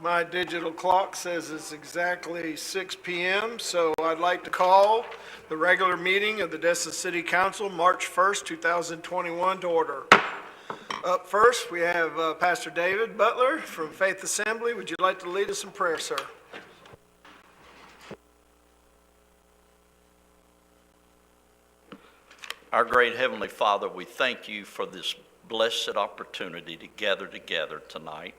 My digital clock says it's exactly 6 p.m., so I'd like to call the regular meeting of the Destin City Council, March 1st, 2021, to order. Up first, we have Pastor David Butler from Faith Assembly. Would you like to lead us in prayer, sir? Our great Heavenly Father, we thank you for this blessed opportunity to gather together tonight.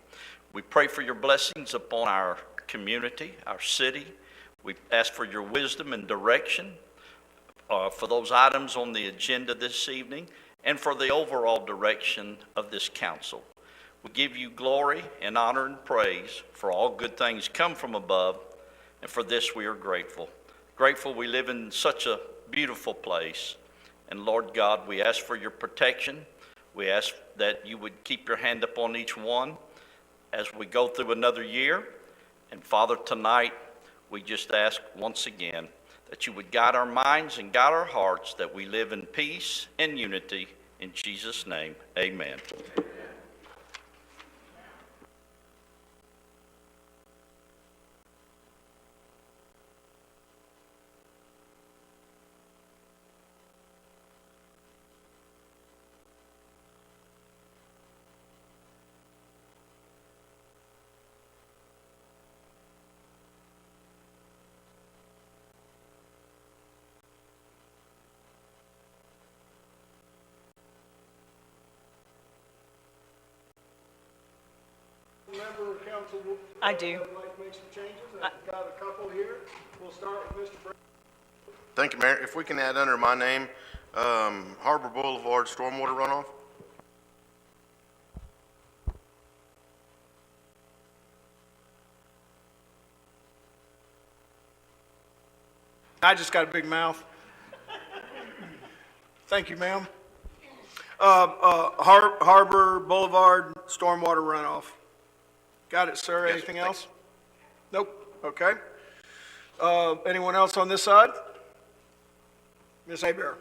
We pray for your blessings upon our community, our city. We ask for your wisdom and direction for those items on the agenda this evening and for the overall direction of this council. We give you glory and honor and praise, for all good things come from above, and for this we are grateful. Grateful we live in such a beautiful place. And Lord God, we ask for your protection. We ask that you would keep your hand upon each one as we go through another year. And Father, tonight, we just ask once again that you would guide our minds and guide our hearts, that we live in peace and unity. In Jesus' name, amen. Member of council I do. would like to make some changes. I've got a couple here. We'll start with Mr. Brown. Thank you, Mayor. If we can add under my name, Harbor Boulevard stormwater runoff. I just got a big mouth. Thank you, ma'am. Harbor Boulevard stormwater runoff. Got it, sir. Yes, Anything thanks. else? Nope. Okay. Anyone else on this side? Ms. Abear.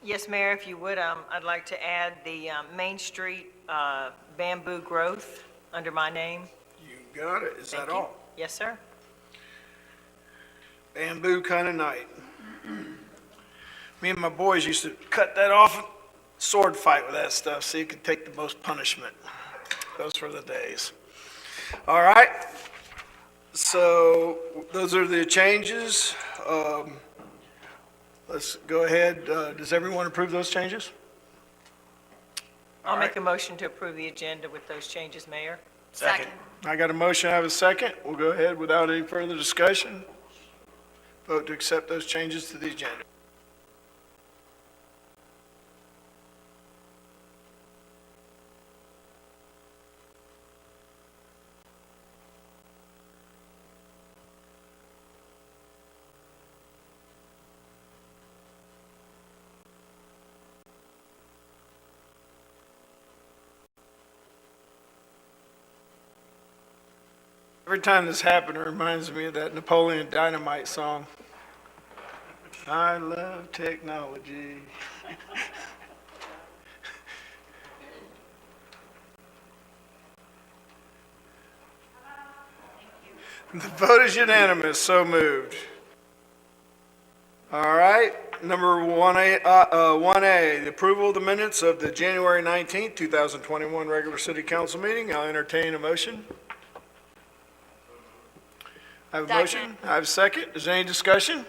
Yes, Mayor, if you would, I'd like to add the Main Street bamboo growth under my name. You got it. Is Thank that you. all? Yes, sir. Bamboo kind of night. Me and my boys used to cut that off and sword fight with that stuff so you could take the most punishment. Those were the days. All right. So those are the changes. Let's go ahead. Does everyone approve those changes? I'll All make right. a motion to approve the agenda with those changes, Mayor. Second. I got a motion. I have a second. We'll go ahead without any further discussion. Vote to accept those changes to the agenda. Every time this happened, it reminds me of that Napoleon Dynamite song. I love technology. The vote is unanimous, so moved. All right, number 1A, the approval of the minutes of the January 19th, 2021 regular city council meeting. I'll entertain a motion. I have a motion. I have a second. Is there any discussion?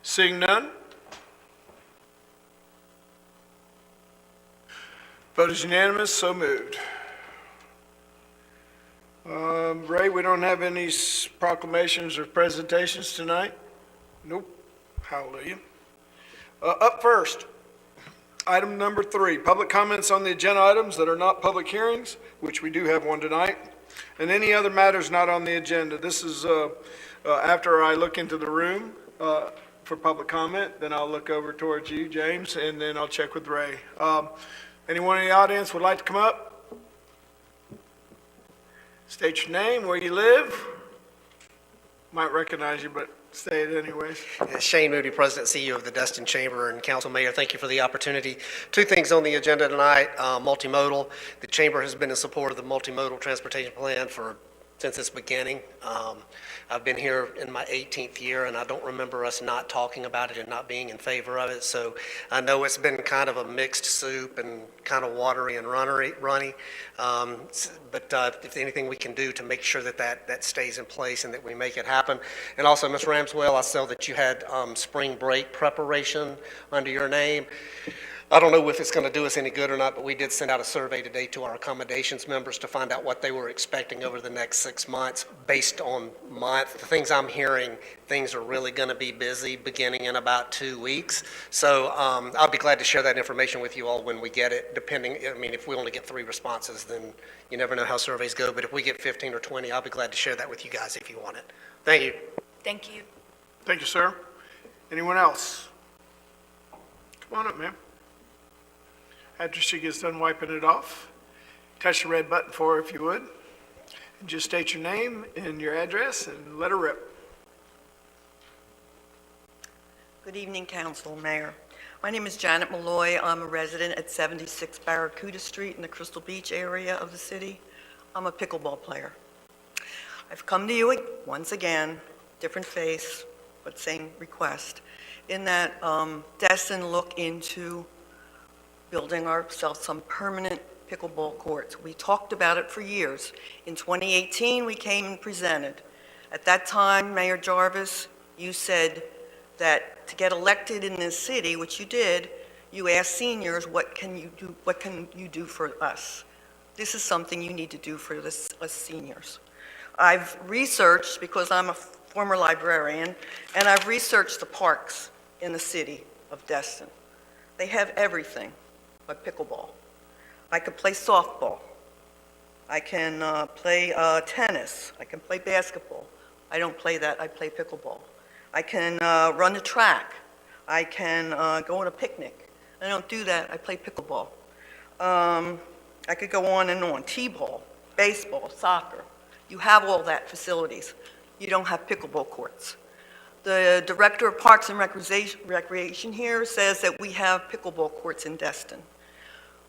Seeing none. Vote is unanimous, so moved. Ray, we don't have any proclamations or presentations tonight? Nope. Hallelujah. Up first, item number 3, public comments on the agenda items that are not public hearings, which we do have one tonight, and any other matters not on the agenda. This is after I look into the room for public comment, then I'll look over towards you, James, and then I'll check with Ray. Anyone in the audience would like to come up? State your name, where you live. Might recognize you, but say it anyways. Shane Moody, President and CEO of the Destin Chamber, and Council Mayor, thank you for the opportunity. 2 things on the agenda tonight, multimodal. The Chamber has been in support of the multimodal transportation plan for since its beginning. I've been here in my 18th year, and I don't remember us not talking about it and not being in favor of it. So I know it's been kind of a mixed soup and kind of watery and runny. But if anything we can do to make sure that stays in place and that we make it happen. And also, Ms. Ramswell, I saw that you had spring break preparation under your name. I don't know if it's going to do us any good or not, but we did send out a survey today to our accommodations members to find out what they were expecting over the next 6 months. Based on the things I'm hearing, things are really going to be busy beginning in about 2 weeks. So I'll be glad to share that information with you all when we get it, if we only get 3 responses, then you never know how surveys go. But if we get 15 or 20, I'll be glad to share that with you guys if you want it. Thank you. Thank you. Thank you, sir. Anyone else? Come on up, ma'am. After she gets done wiping it off, touch the red button for her if you would. And just state your name and your address and let her rip. Good evening, Council, Mayor. My name is Janet Malloy. I'm a resident at 76 Barracuda Street in the Crystal Beach area of the city. I'm a pickleball player. I've come to you once again, different face, but same request, in that Destin look into building ourselves some permanent pickleball courts. We talked about it for years. In 2018, we came and presented. At that time, Mayor Jarvis, you said that to get elected in this city, which you did, you asked seniors, what can you do for us? This is something you need to do for us seniors. I've researched, because I'm a former librarian, and I've researched the parks in the city of Destin. They have everything but pickleball. I could play softball. I can play tennis. I can play basketball. I don't play that, I play pickleball. I can run the track. I can go on a picnic. I don't do that, I play pickleball. I could go on and on. T-ball, baseball, soccer. You have all that facilities. You don't have pickleball courts. The Director of Parks and Recreation here says that we have pickleball courts in Destin.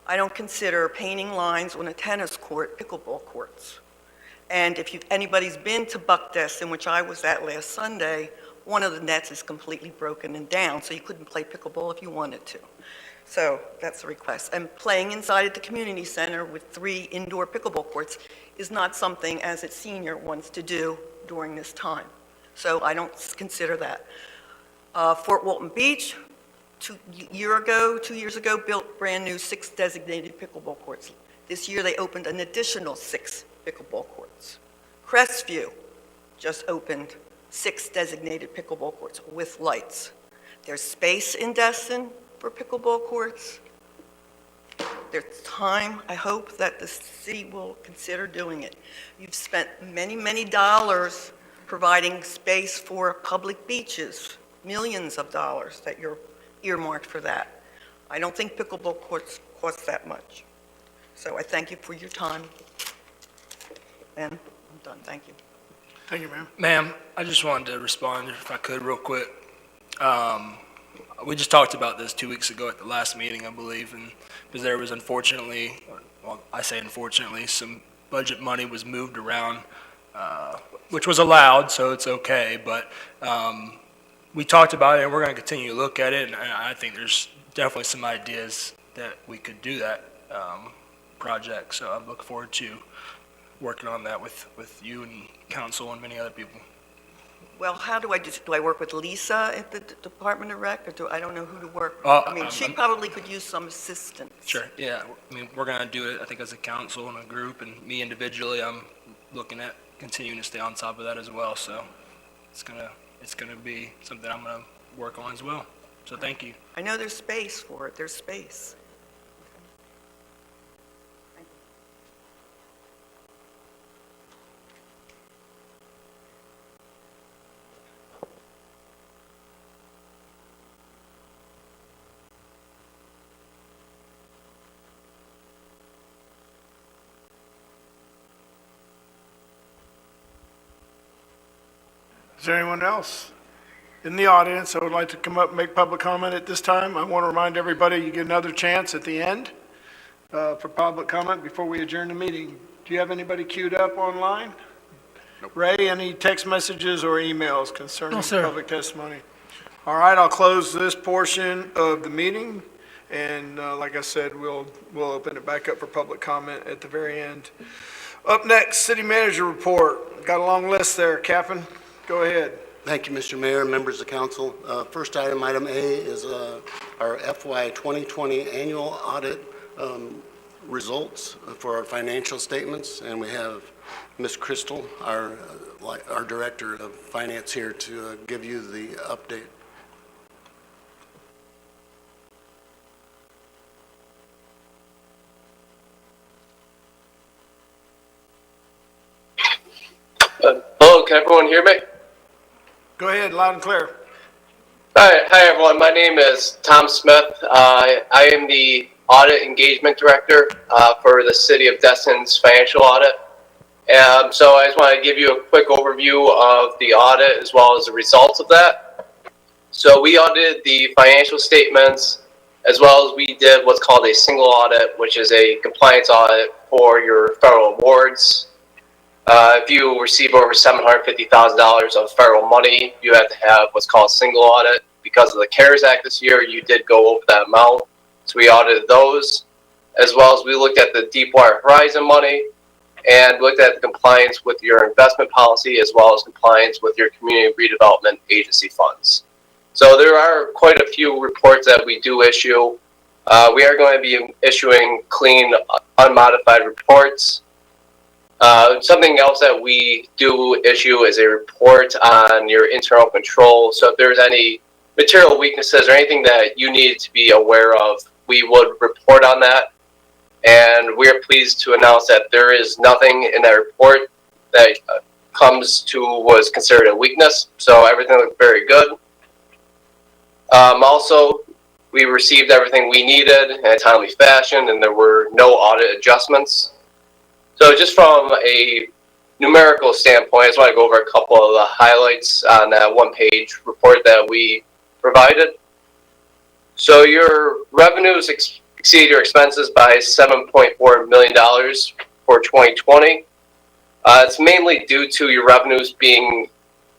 I don't consider painting lines on a tennis court pickleball courts. And if anybody's been to Buck Destin, which I was at last Sunday, one of the nets is completely broken and down, so you couldn't play pickleball if you wanted to. So that's the request. And playing inside at the community center with 3 indoor pickleball courts is not something as a senior wants to do during this time. So I don't consider that. Fort Walton Beach, 2 years ago, built brand new 6 designated pickleball courts. This year they opened an additional 6 pickleball courts. Crestview just opened 6 designated pickleball courts with lights. There's space in Destin for pickleball courts. There's time, I hope, that the city will consider doing it. You've spent many, many dollars providing space for public beaches, millions of dollars that you're earmarked for that. I don't think pickleball courts cost that much. So I thank you for your time. And I'm done, thank you. Thank you, ma'am. Ma'am, I just wanted to respond, if I could, real quick. We just talked about this 2 weeks ago at the last meeting, I believe, and because there was unfortunately, well, I say unfortunately, some budget money was moved around, which was allowed, so it's okay, but we talked about it, and we're going to continue to look at it, and I think there's definitely some ideas that we could do that project, so I look forward to working on that with you and council and many other people. Well, how do I work with Lisa at the Department of Rec, or I don't know who to work with? Oh, I mean, she I'm- probably could use some assistance. Sure, yeah, I mean, we're going to do it, I think, as a council and a group, and me individually, I'm looking at continuing to stay on top of that as well, so it's gonna be something I'm gonna work on as well, so thank you. I know there's space for it, there's space. Is there anyone else in the audience that would like to come up and make public comment at this time? I want to remind everybody you get another chance at the end for public comment before we adjourn the meeting. Do you have anybody queued up online? Ray, any text messages or emails concerning No, sir. public testimony? All right, I'll close this portion of the meeting, and like I said, we'll open it back up for public comment at the very end. Up next, city manager report. Got a long list there, Captain. Go ahead. Thank you, Mr. Mayor, members of council. First item, item A, is our FY 2020 annual audit results for our financial statements, and we have Ms. Crystal, our Director of Finance, here to give you the update. Hello, can everyone hear me? Go ahead, loud and clear. Hi everyone. My name is Tom Smith. I am the Audit Engagement Director for the City of Destin's financial audit. So I just want to give you a quick overview of the audit as well as the results of that. So we audited the financial statements as well as we did what's called a single audit, which is a compliance audit for your federal awards. If you receive over $750,000 of federal money, you have to have what's called a single audit. Because of the CARES Act this year, you did go over that amount. So we audited those, as well as we looked at the Deepwater Horizon money and looked at the compliance with your investment policy as well as compliance with your community redevelopment agency funds. So there are quite a few reports that we do issue. We are going to be issuing clean, unmodified reports. Something else that we do issue is a report on your internal control. So if there's any material weaknesses or anything that you need to be aware of, we would report on that. And we are pleased to announce that there is nothing in that report that was considered a weakness. So everything looked very good. Also, we received everything we needed in a timely fashion, and there were no audit adjustments. So just from a numerical standpoint, I just want to go over a couple of the highlights on that one-page report that we provided. So your revenues exceed your expenses by $7.4 million for 2020. It's mainly due to your revenues being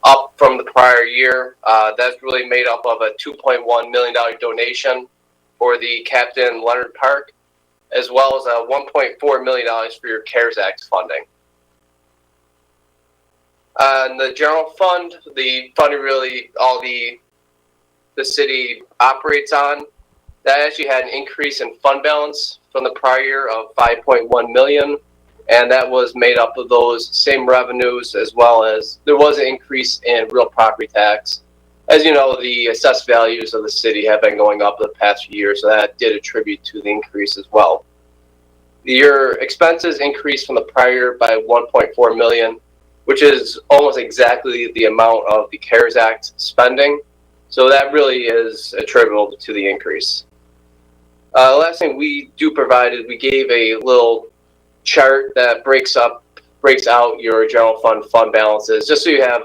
up from the prior year. That's really made up of a $2.1 million donation for the Captain Leonard Park, as well as a $1.4 million for your CARES Act funding. And the general fund, the funding really all the city operates on, that actually had an increase in fund balance from the prior year of $5.1 million, and that was made up of those same revenues as well as there was an increase in real property tax. As you know, the assessed values of the city have been going up the past few years, so that did attribute to the increase as well. Your expenses increased from the prior year by $1.4 million, which is almost exactly the amount of the CARES Act spending. So that really is attributable to the increase. The last thing we do provide is we gave a little chart that breaks out your general fund balances, just so you have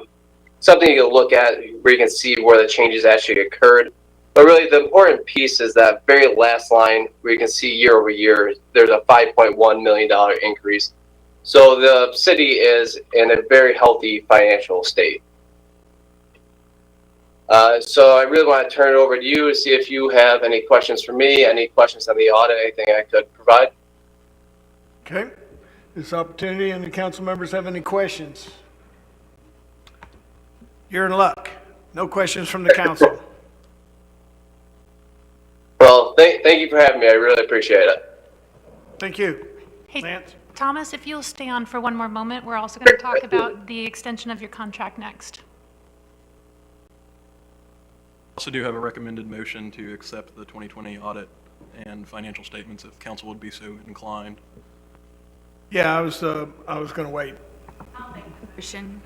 something you can look at where you can see where the changes actually occurred. But really the important piece is that very last line where you can see year over year, there's a $5.1 million increase. So the city is in a very healthy financial state. So I really want to turn it over to you to see if you have any questions for me, any questions on the audit, anything I could provide. Okay. This opportunity, and the council members have any questions? You're in luck. No questions from the council. Well, thank you for having me. I really appreciate it. Thank you. Hey, Lance? Thomas, if you'll stay on for one more moment, we're also going to talk about the extension of your contract next. Also do have a recommended motion to accept the 2020 audit and financial statements if council would be so inclined. Yeah, I was going to wait. I'll make the motion.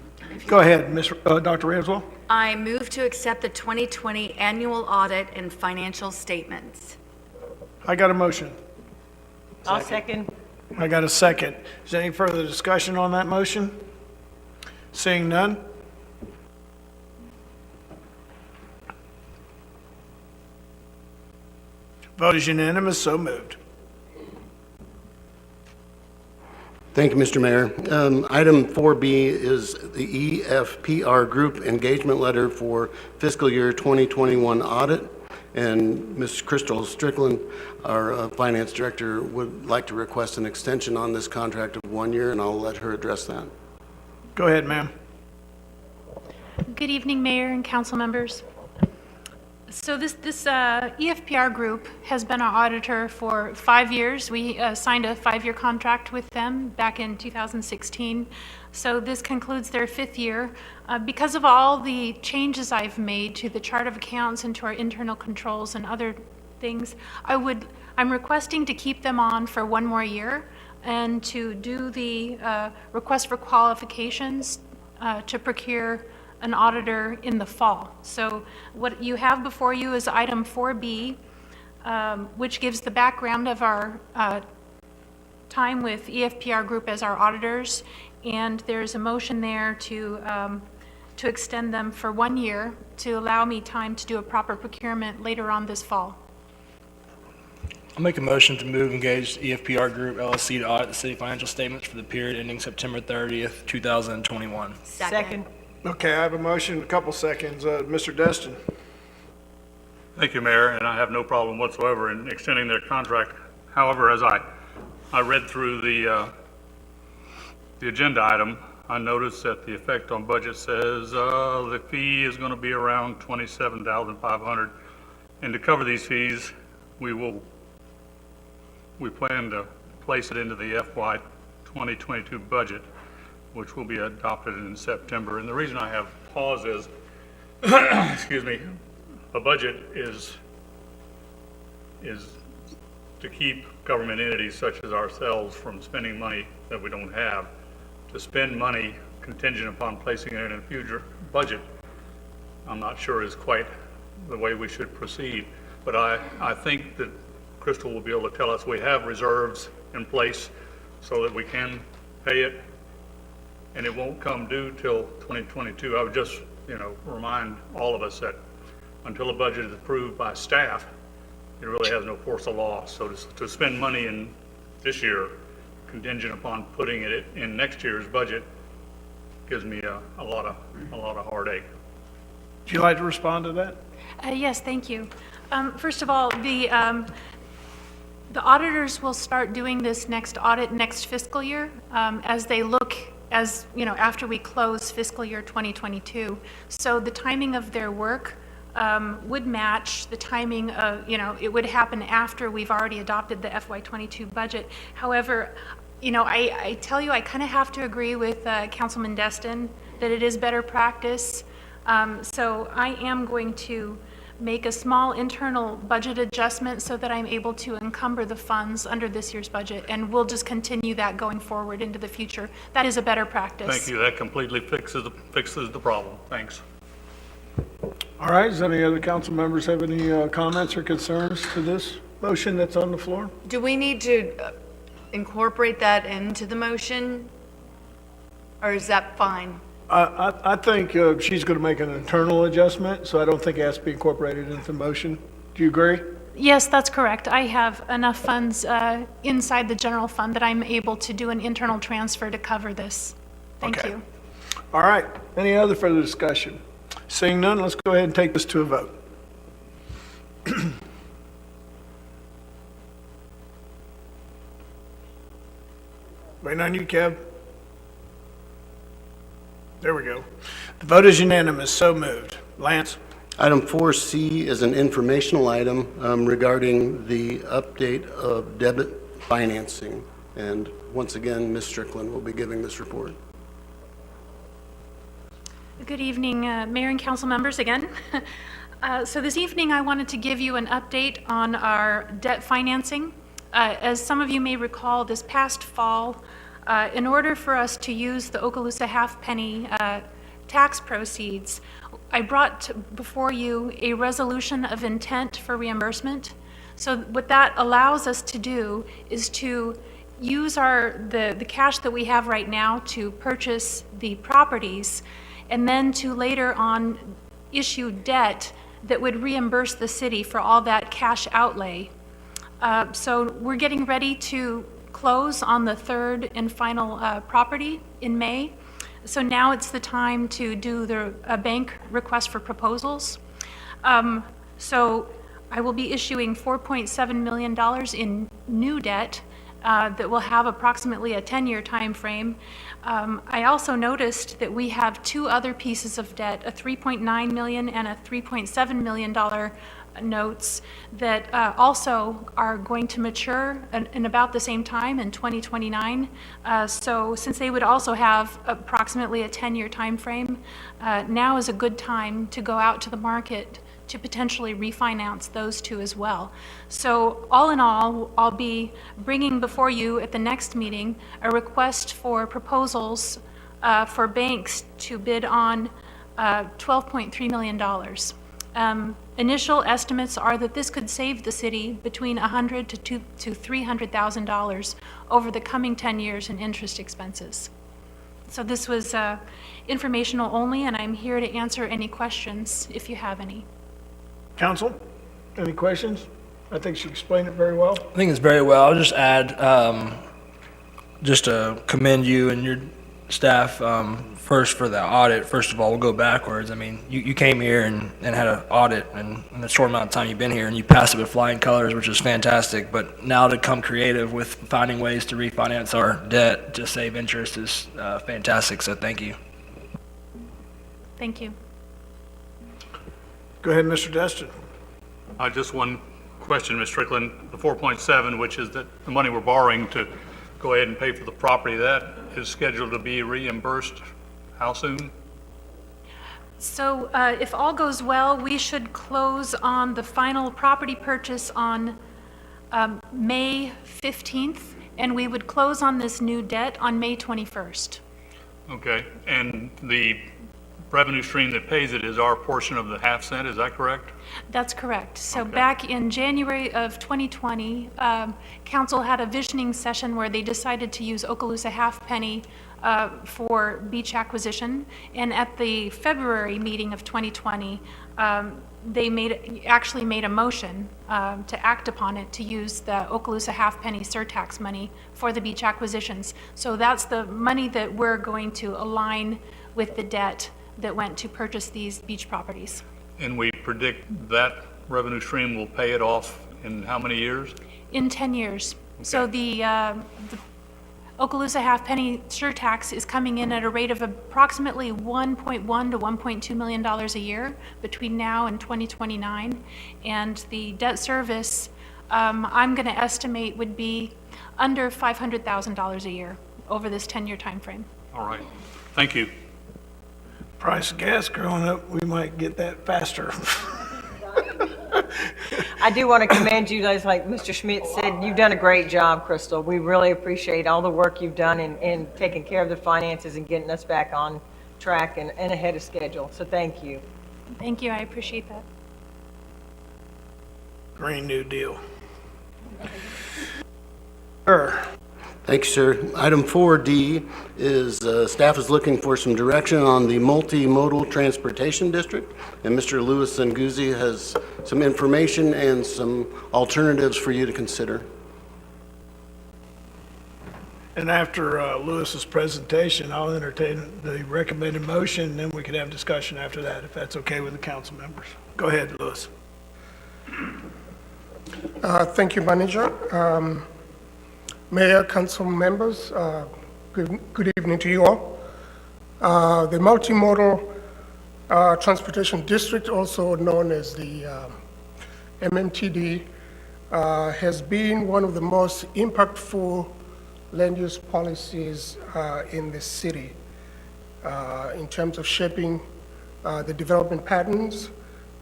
Go ahead, Dr. Ramswell. I move to accept the 2020 annual audit and financial statements. I got a motion. I'll second. I got a second. Is there any further discussion on that motion? Seeing none? Vote is unanimous, so moved. Thank you, Mr. Mayor. Item 4B is the EFPR Group Engagement Letter for fiscal year 2021 audit. And Ms. Crystal Strickland, our Finance Director, would like to request an extension on this contract of 1 year, and I'll let her address that. Go ahead, ma'am. Good evening, Mayor and council members. So this EFPR group has been our auditor for 5 years. We signed a 5-year contract with them back in 2016. So this concludes their 5th year. Because of all the changes I've made to the chart of accounts and to our internal controls and other things, I'm requesting to keep them on for 1 more year and to do the request for qualifications to procure an auditor in the fall. So what you have before you is item 4B, which gives the background of our time with EFPR Group as our auditors, and there's a motion there to extend them for 1 year to allow me time to do a proper procurement later on this fall. I'll make a motion to move engaged EFPR Group LLC to audit the city financial statements for the period ending September 30th, 2021. Second. Okay, I have a motion, a couple seconds. Mr. Destin. Thank you, Mayor, and I have no problem whatsoever in extending their contract. However, as I read through the agenda item, I noticed that the effect on budget says the fee is going to be around $27,500. And to cover these fees, we plan to place it into the FY 2022 budget, which will be adopted in September. And the reason I have pause is, excuse me, a budget is to keep government entities such as ourselves from spending money that we don't have. To spend money contingent upon placing it in a future budget, I'm not sure is quite the way we should proceed. But I think that Crystal will be able to tell us we have reserves in place so that we can pay it, and it won't come due till 2022. I would just, remind all of us that until a budget is approved by staff, it really has no force of law. So to spend money in this year contingent upon putting it in next year's budget gives me a lot of heartache. Would you like to respond to that? Yes, thank you. First of all, the auditors will start doing this next audit next fiscal year as they look, after we close fiscal year 2022. So the timing of their work would match the timing of, it would happen after we've already adopted the FY22 budget. However, I tell you, I kind of have to agree with Councilman Destin that it is better practice. So I am going to make a small internal budget adjustment so that I'm able to encumber the funds under this year's budget, and we'll just continue that going forward into the future. That is a better practice. Thank you. That completely fixes the problem. Thanks. All right, does any other council members have any comments or concerns to this motion that's on the floor? Do we need to incorporate that into the motion? Or is that fine? I think she's going to make an internal adjustment, so I don't think it has to be incorporated into the motion. Do you agree? Yes, that's correct. I have enough funds inside the general fund that I'm able to do an internal transfer to cover this. Thank Okay. you. All right, any other further discussion? Seeing none, let's go ahead and take this to a vote. Waiting on you, Kev. There we go. The vote is unanimous, so moved. Lance? Item 4C is an informational item regarding the update of debit financing. And once again, Ms. Strickland will be giving this report. Good evening, Mayor and council members again. So this evening, I wanted to give you an update on our debt financing. As some of you may recall, this past fall, in order for us to use the Okaloosa half-penny tax proceeds, I brought before you a resolution of intent for reimbursement. So what that allows us to do is to use the cash that we have right now to purchase the properties, and then to later on issue debt that would reimburse the city for all that cash outlay. So we're getting ready to close on the third and final property in May. So now it's the time to do a bank request for proposals. So I will be issuing $4.7 million in new debt that will have approximately a 10-year time frame. I also noticed that we have two other pieces of debt, a $3.9 million and a $3.7 million notes that also are going to mature in about the same time in 2029. So since they would also have approximately a 10-year time frame, now is a good time to go out to the market to potentially refinance those two as well. So all in all, I'll be bringing before you at the next meeting a request for proposals for banks to bid on $12.3 million. Initial estimates are that this could save the city between $100,000 to $300,000 over the coming 10 years in interest expenses. So this was informational only, and I'm here to answer any questions if you have any. Council, any questions? I think she explained it very well. I think it's very well. I'll just add, just to commend you and your staff first for the audit. First of all, we'll go backwards. I mean, you came here and had an audit in the short amount of time you've been here, and you passed it with flying colors, which is fantastic. But now to come creative with finding ways to refinance our debt to save interest is fantastic, so thank you. Thank you. Go ahead, Mr. Destin. Just one question, Ms. Strickland. The 4.7, which is the money we're borrowing to go ahead and pay for the property, that is scheduled to be reimbursed how soon? So if all goes well, we should close on the final property purchase on May 15th, and we would close on this new debt on May 21st. Okay, and the revenue stream that pays it is our portion of the half cent, is that correct? That's correct. So Okay. back in January of 2020, council had a visioning session where they decided to use Okaloosa halfpenny for beach acquisition. And at the February meeting of 2020, they actually made a motion to act upon it to use the Okaloosa halfpenny surtax money for the beach acquisitions. So that's the money that we're going to align with the debt that went to purchase these beach properties. And we predict that revenue stream will pay it off in how many years? In 10 years. So the Okaloosa halfpenny surtax is coming in at a rate of approximately $1.1 to $1.2 million a year between now and 2029. And the debt service, I'm going to estimate would be under $500,000 a year over this 10-year time frame. All right, thank you. Price of gas growing up, we might get that faster. I do want to commend you guys, like Mr. Schmidt said, you've done a great job, Crystal. We really appreciate all the work you've done in taking care of the finances and getting us back on track and ahead of schedule. So thank you. Thank you, I appreciate that. Green New Deal. Sir. Thank you, sir. Item 4D is staff is looking for some direction on the multimodal transportation district, and Mr. Louis Zanguzzi has some information and some alternatives for you to consider. And after Lewis's presentation, I'll entertain the recommended motion, and then we could have discussion after that, if that's okay with the council members. Go ahead, Louis. Thank you, Manager. Mayor, council members, good evening to you all. The Multimodal Transportation District, also known as the MMTD, has been one of the most impactful land use policies in the city in terms of shaping the development patterns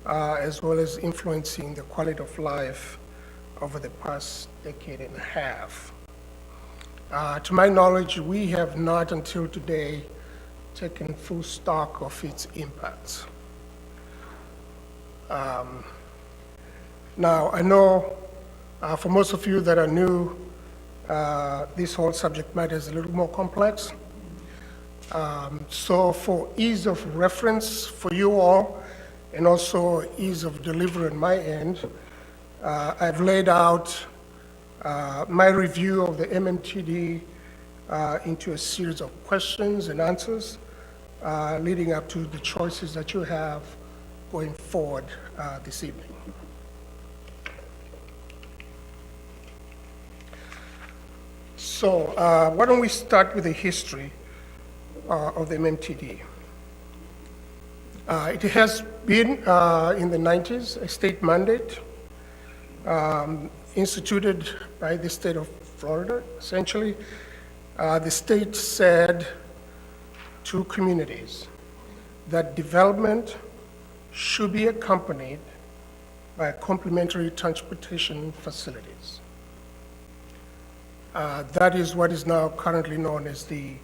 as well as influencing the quality of life over the past decade and a half. To my knowledge, we have not until today taken full stock of its impacts. Now, I know for most of you that are new, this whole subject matter is a little more complex. So for ease of reference for you all, and also ease of delivery on my end, I've laid out my review of the MMTD into a series of questions and answers leading up to the choices that you have going forward this evening. So why don't we start with the history of the MMTD? It has been in the 90s a state mandate instituted by the state of Florida. Essentially, the state said to communities that development should be accompanied by complementary transportation facilities. That is what is now currently known as the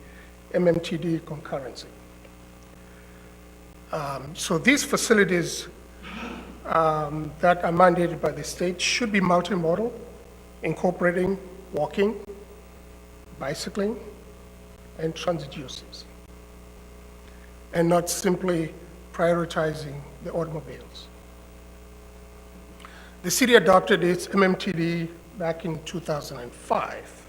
MMTD concurrency. So these facilities that are mandated by the state should be multimodal, incorporating walking, bicycling, and transit uses, and not simply prioritizing the automobiles. The city adopted its MMTD back in 2005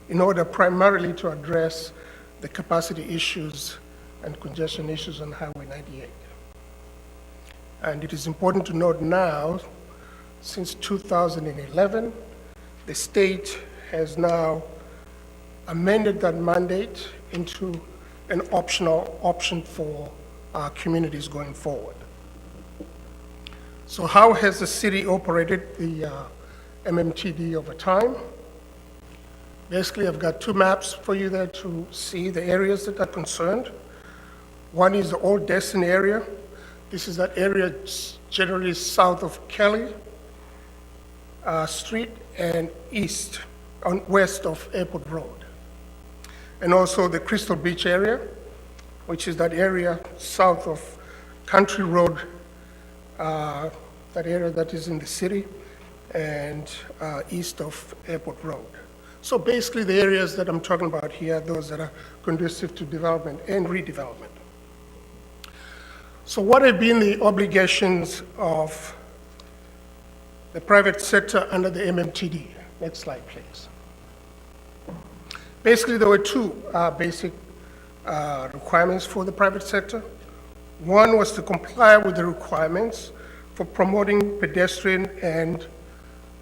in order primarily to address the capacity issues and congestion issues on Highway 98. And it is important to note now, since 2011, the state has now amended that mandate into an optional option for communities going forward. So how has the city operated the MMTD over time? Basically, I've got two maps for you there to see the areas that are concerned. One is the old Destin area. This is that area generally south of Kelly Street and west of Airport Road. And also the Crystal Beach area, which is that area south of Country Road, that area that is in the city, and east of Airport Road. So basically the areas that I'm talking about here, those that are conducive to development and redevelopment. So what have been the obligations of the private sector under the MMTD? Next slide, please. Basically, there were two basic requirements for the private sector. One was to comply with the requirements for promoting pedestrian and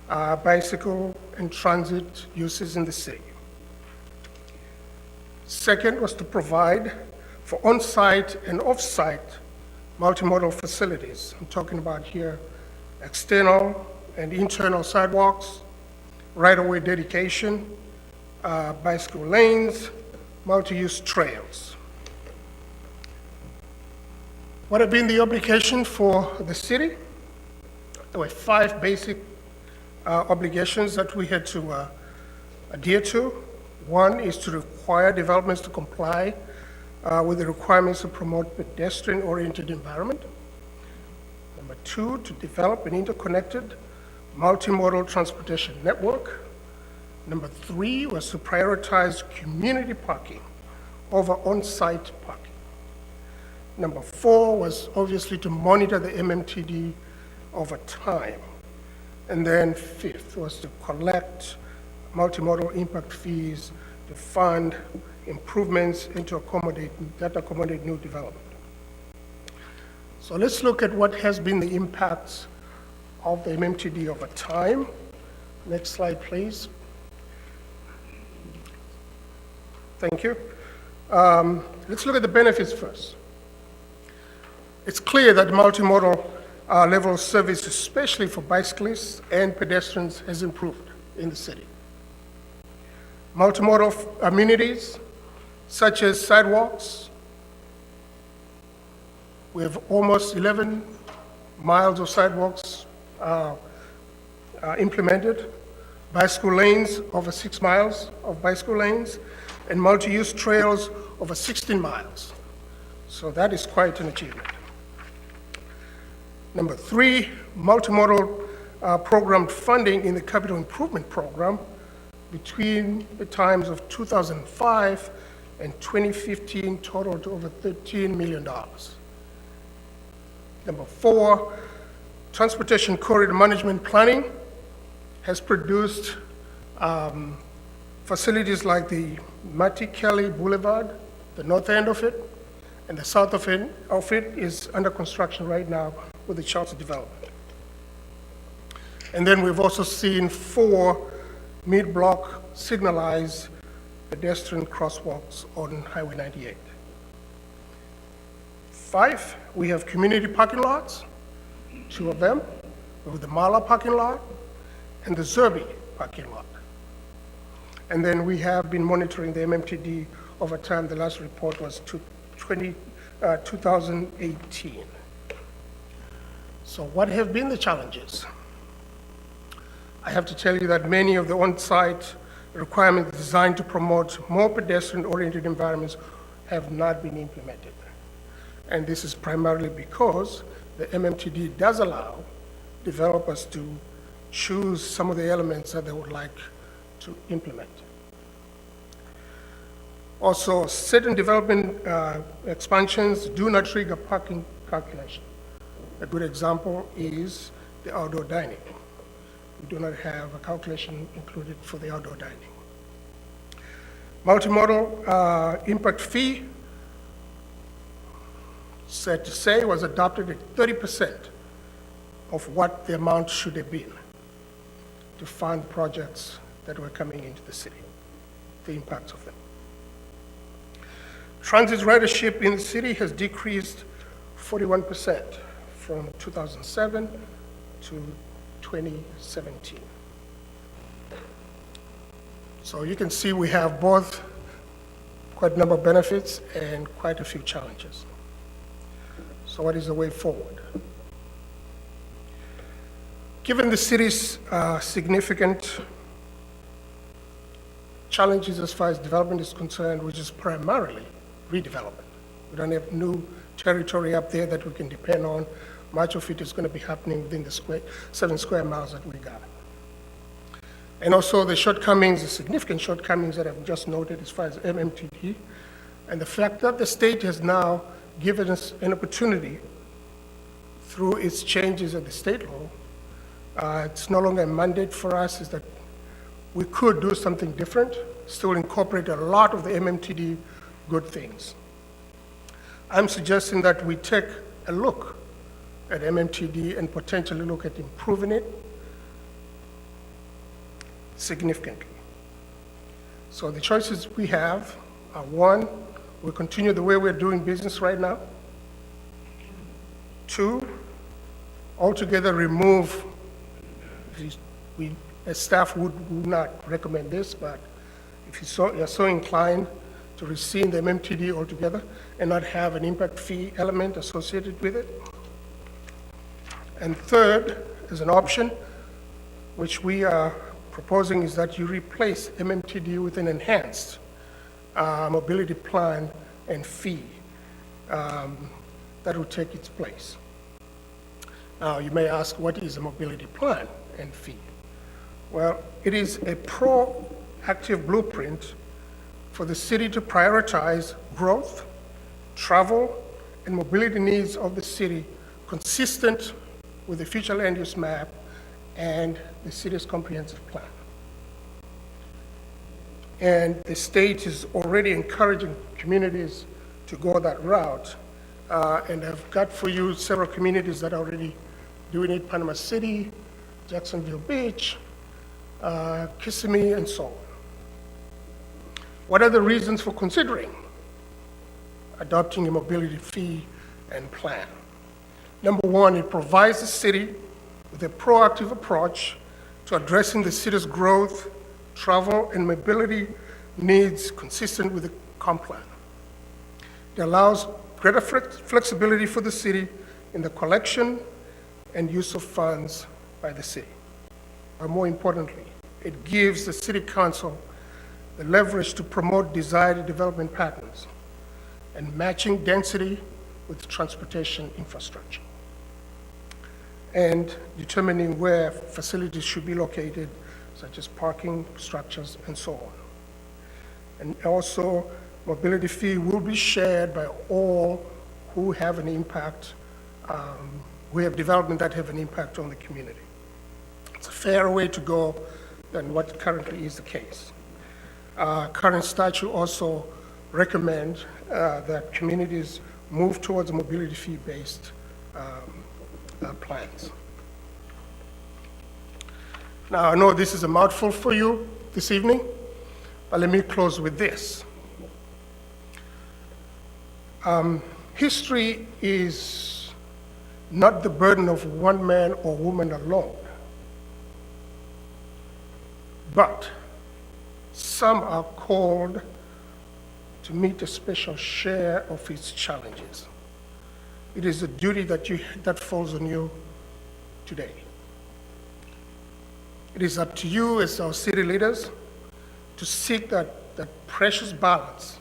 bicycle and transit uses in the city. Second was to provide for on-site and off-site multimodal facilities. I'm talking about here external and internal sidewalks, right-of-way dedication, bicycle lanes, multi-use trails. What have been the obligation for the city? There were 5 basic obligations that we had to adhere to. One is to require developments to comply with the requirements to promote pedestrian-oriented environment. Number 2, to develop an interconnected multimodal transportation network. Number 3 was to prioritize community parking over on-site parking. Number 4 was obviously to monitor the MMTD over time. And then 5th was to collect multimodal impact fees to fund improvements and to accommodate new development. So let's look at what has been the impacts of the MMTD over time. Next slide, please. Thank you. Let's look at the benefits first. It's clear that multimodal level of service, especially for bicyclists and pedestrians, has improved in the city. Multimodal amenities, such as sidewalks. We have almost 11 miles of sidewalks implemented, bicycle lanes, over 6 miles of bicycle lanes, and multi-use trails over 16 miles. So that is quite an achievement. Number 3, multimodal program funding in the capital improvement program between the times of 2005 and 2015 totaled over $13 million. Number 4, transportation corridor management planning has produced facilities like the Matty Kelly Boulevard, the north end of it, and the south of it is under construction right now with the Charles development. And then we've also seen 4 mid-block signalized pedestrian crosswalks on Highway 98. 5, we have community parking lots, 2 of them, with the Mala parking lot and the Zerby parking lot. And then we have been monitoring the MMTD over time. The last report was 2018. So what have been the challenges? I have to tell you that many of the on-site requirements designed to promote more pedestrian-oriented environments have not been implemented. And this is primarily because the MMTD does allow developers to choose some of the elements that they would like to implement. Also, certain development expansions do not trigger parking calculation. A good example is the outdoor dining. We do not have a calculation included for the outdoor dining. Multimodal impact fee, sad to say, was adopted at 30% of what the amount should have been to fund projects that were coming into the city, the impacts of them. Transit ridership in the city has decreased 41% from 2007 to 2017. So you can see we have both quite a number of benefits and quite a few challenges. So what is the way forward? Given the city's significant challenges as far as development is concerned, which is primarily redevelopment. We don't have new territory up there that we can depend on. Much of it is going to be happening within the 7 square miles that we got. And also the shortcomings, the significant shortcomings that I've just noted as far as MMTD, and the fact that the state has now given us an opportunity through its changes at the state law. It's no longer a mandate for us, is that we could do something different, still incorporate a lot of the MMTD good things. I'm suggesting that we take a look at MMTD and potentially look at improving it significantly. So the choices we have are: 1, we continue the way we're doing business right now. 2, altogether remove, we as staff would not recommend this, but if you're so inclined to rescind the MMTD altogether and not have an impact fee element associated with it. And 3rd, as an option, which we are proposing, is that you replace MMTD with an enhanced mobility plan and fee that will take its place. Now, you may ask, what is a mobility plan and fee? Well, it is a proactive blueprint for the city to prioritize growth, travel, and mobility needs of the city consistent with the future land use map and the city's comprehensive plan. And the state is already encouraging communities to go that route. And I've got for you several communities that are already doing it: Panama City, Jacksonville Beach, Kissimmee, and so on. What are the reasons for considering adopting a mobility fee and plan? Number 1, it provides the city with a proactive approach to addressing the city's growth, travel, and mobility needs consistent with the comp plan. It allows greater flexibility for the city in the collection and use of funds by the city. But more importantly, it gives the city council the leverage to promote desired development patterns and matching density with transportation infrastructure, and determining where facilities should be located, such as parking structures and so on. And also, mobility fee will be shared by all who have an impact, who have development that have an impact on the community. It's a fairer way to go than what currently is the case. Current statute also recommends that communities move towards mobility fee-based plans. Now, I know this is a mouthful for you this evening, but let me close with this. History is not the burden of one man or woman alone, but some are called to meet a special share of its challenges. It is a duty that falls on you today. It is up to you as our city leaders to seek that precious balance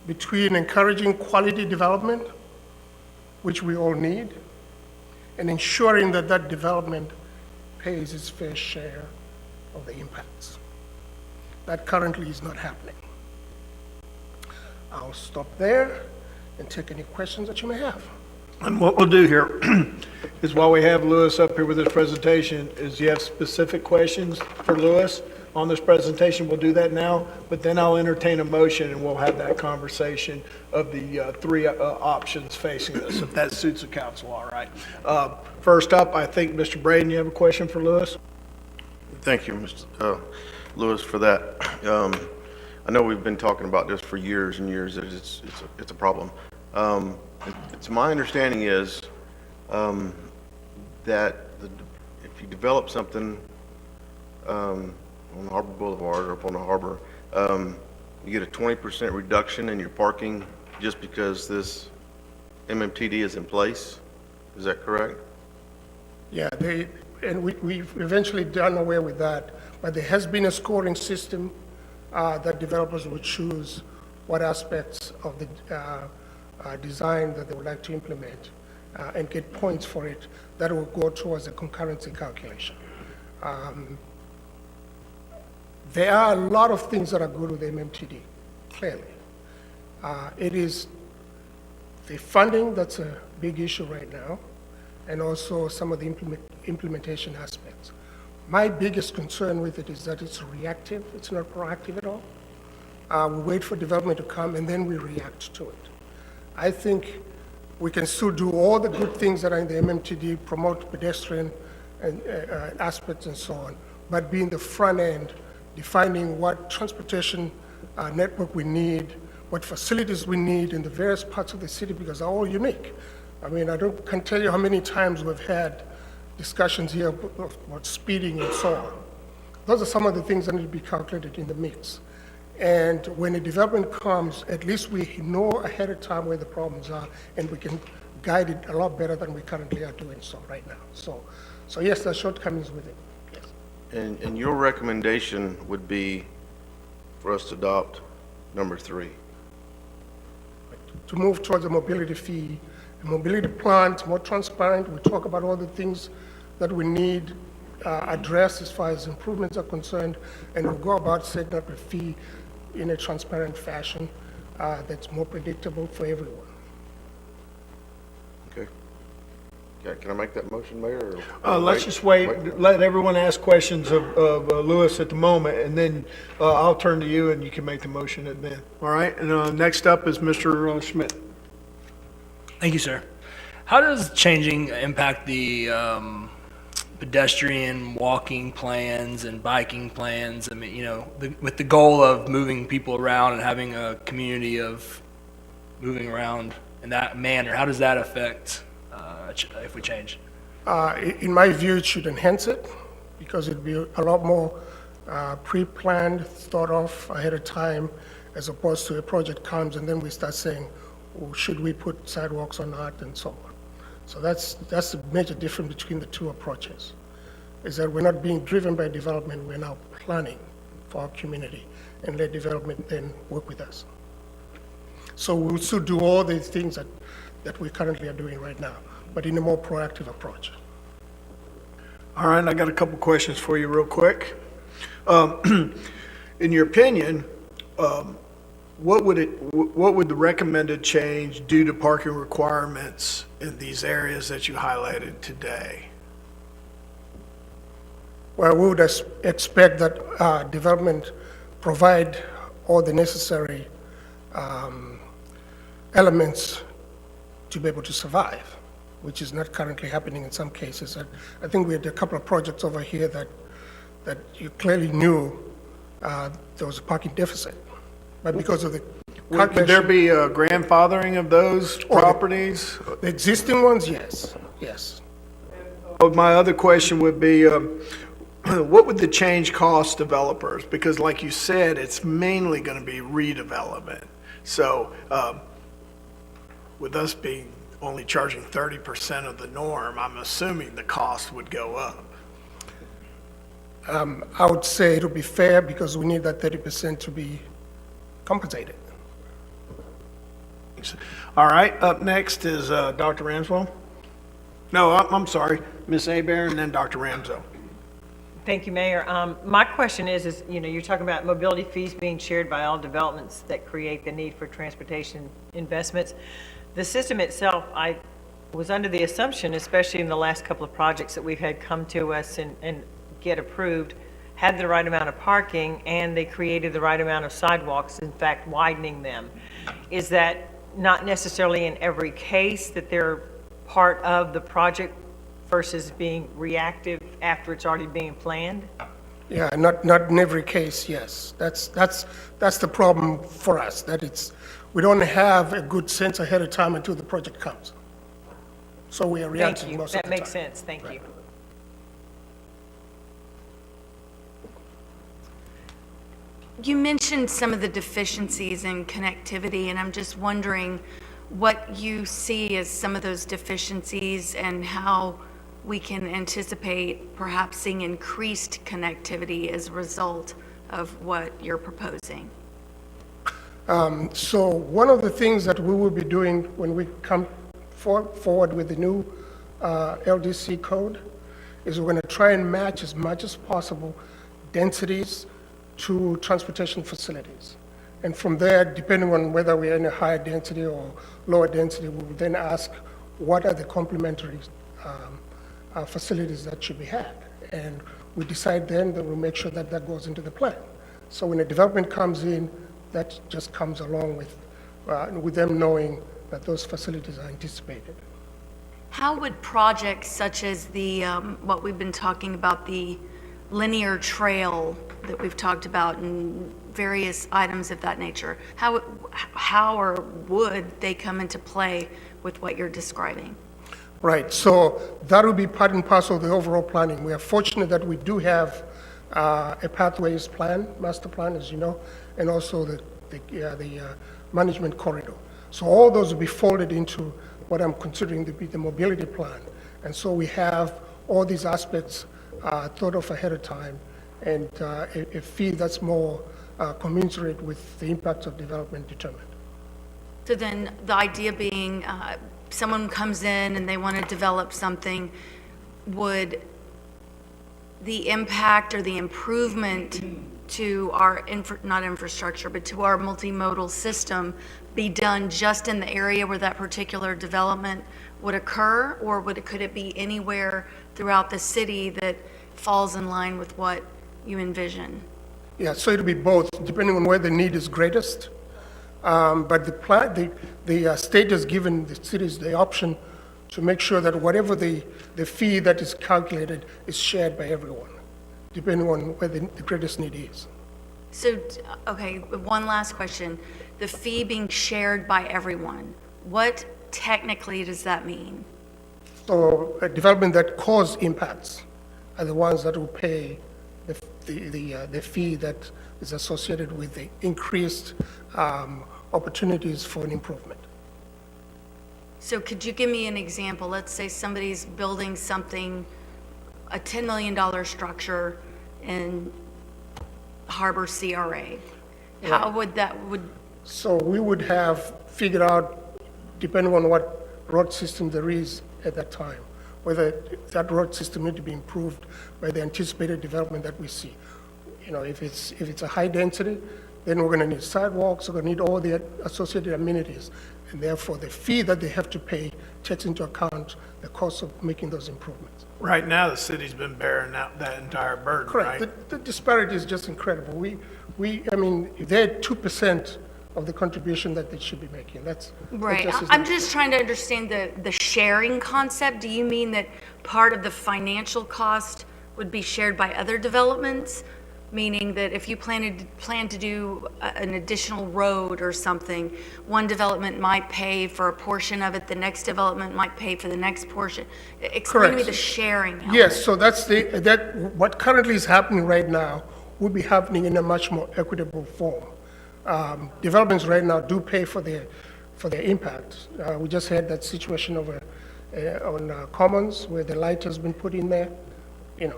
between encouraging quality development, which we all need, and ensuring that that development pays its fair share of the impacts. That currently is not happening. I'll stop there and take any questions that you may have. And what we'll do here is, while we have Louis up here with his presentation, is you have specific questions for Louis on this presentation, we'll do that now, but then I'll entertain a motion and we'll have that conversation of the three options facing us, if that suits the council, all right. First up, I think, Mr. Braden, you have a question for Louis? Thank you, Mr. Lewis, for that. I know we've been talking about this for years and years, that it's a problem. It's my understanding is that if you develop something on Harbor Boulevard or up on the harbor, you get a 20% reduction in your parking just because this MMTD is in place. Is that correct? Yeah, we've eventually done away with that, but there has been a scoring system that developers would choose what aspects of the design that they would like to implement and get points for it. That will go towards the concurrency calculation. There are a lot of things that are good with MMTD, clearly. It is the funding that's a big issue right now, and also some of the implementation aspects. My biggest concern with it is that it's reactive. It's not proactive at all. We wait for development to come, and then we react to it. I think we can still do all the good things that are in the MMTD, promote pedestrian and aspects and so on, but be in the front end, defining what transportation network we need, what facilities we need in the various parts of the city, because they're all unique. I mean, can't tell you how many times we've had discussions here about speeding and so on. Those are some of the things that need to be calculated in the mix. And when a development comes, at least we know ahead of time where the problems are, and we can guide it a lot better than we currently are doing so right now. So yes, there are shortcomings with it. Yes. And your recommendation would be for us to adopt number 3? To move towards a mobility fee, a mobility plan, it's more transparent. We talk about all the things that we need addressed as far as improvements are concerned, and we'll go about setting up a fee in a transparent fashion that's more predictable for everyone. Okay. Yeah, can I make that motion, Mayor? Let's just wait, let everyone ask questions of Louis at the moment, and then I'll turn to you and you can make the motion at then. All right, and next up is Mr. Schmidt. Thank you, sir. How does changing impact the pedestrian walking plans and biking plans? I mean, with the goal of moving people around and having a community of moving around in that manner, how does that affect if we change? In my view, it should enhance it, because it'd be a lot more pre-planned, thought of ahead of time, as opposed to a project comes and then we start saying, well, should we put sidewalks or not, and so on. So that's the major difference between the two approaches, is that we're not being driven by development, we're now planning for our community and let development then work with us. So we'll still do all the things that we currently are doing right now, but in a more proactive approach. All right, I got a couple questions for you real quick. In your opinion, what would the recommended change do to parking requirements in these areas that you highlighted today? Well, we would expect that development provide all the necessary elements to be able to survive, which is not currently happening in some cases. I think we had a couple of projects over here that you clearly knew there was a parking deficit, but because of the Could there be a grandfathering of those properties? the existing ones, yes, yes. My other question would be, what would the change cost developers? Because like you said, it's mainly going to be redevelopment. So with us being only charging 30% of the norm, I'm assuming the cost would go up. I would say it'll be fair because we need that 30% to be compensated. All right, up next is Dr. Ramswell. No, I'm sorry, Ms. Abear, and then Dr. Ramsell. Thank you, Mayor. My question is, you're talking about mobility fees being shared by all developments that create the need for transportation investments. The system itself, I was under the assumption, especially in the last couple of projects that we've had come to us and get approved, had the right amount of parking and they created the right amount of sidewalks, in fact, widening them. Is that not necessarily in every case that they're part of the project versus being reactive after it's already being planned? Yeah, not in every case, yes. That's the problem for us, that we don't have a good sense ahead of time until the project comes. So we are Thank reacting you. most of the That time. makes sense. Thank you. You mentioned some of the deficiencies in connectivity, and I'm just wondering what you see as some of those deficiencies and how we can anticipate perhaps seeing increased connectivity as a result of what you're proposing. So one of the things that we will be doing when we come forward with the new LDC code is we're going to try and match as much as possible densities to transportation facilities. And from there, depending on whether we're in a higher density or lower density, we will then ask what are the complementary facilities that should be had. And we decide then that we'll make sure that that goes into the plan. So when a development comes in, that just comes along with them knowing that those facilities are anticipated. How would projects such as the, what we've been talking about, the linear trail that we've talked about and various items of that nature, how or would they come into play with what you're describing? Right, so that will be part and parcel of the overall planning. We are fortunate that we do have a pathways plan, master plan, as you know, and also the management corridor. So all those will be folded into what I'm considering to be the mobility plan. And so we have all these aspects thought of ahead of time, and a fee that's more commensurate with the impacts of development determined. So then the idea being someone comes in and they want to develop something, would the impact or the improvement to our, not infrastructure, but to our multimodal system be done just in the area where that particular development would occur? Or could it be anywhere throughout the city that falls in line with what you envision? Yeah, so it'll be both, depending on where the need is greatest. But the state has given the cities the option to make sure that whatever the fee that is calculated is shared by everyone, depending on where the greatest need is. So, okay, one last question. The fee being shared by everyone, what technically does that mean? So a development that cause impacts are the ones that will pay the fee that is associated with the increased opportunities for an improvement. So could you give me an example? Let's say somebody's building something, a $10 million structure in Harbor CRA. How would that, So we would have figured out, depending on what road system there is at that time, whether that road system need to be improved by the anticipated development that we see. You know, if it's a high density, then we're going to need sidewalks, we're going to need all the associated amenities, and therefore the fee that they have to pay takes into account the cost of making those improvements. Right now, the city's been bearing out that entire burden, right? Correct. The disparity is just incredible. I mean, they're 2% of the contribution that they should be making. That Right. just I'm isn't- just trying to understand the sharing concept. Do you mean that part of the financial cost would be shared by other developments? Meaning that if you plan to do an additional road or something, one development might pay for a portion of it, the next development might pay for the next portion? Explain to me Correct. the sharing element. Yes, so what currently is happening right now will be happening in a much more equitable form. Developments right now do pay for their impact. We just had that situation over on Commons where the light has been put in there.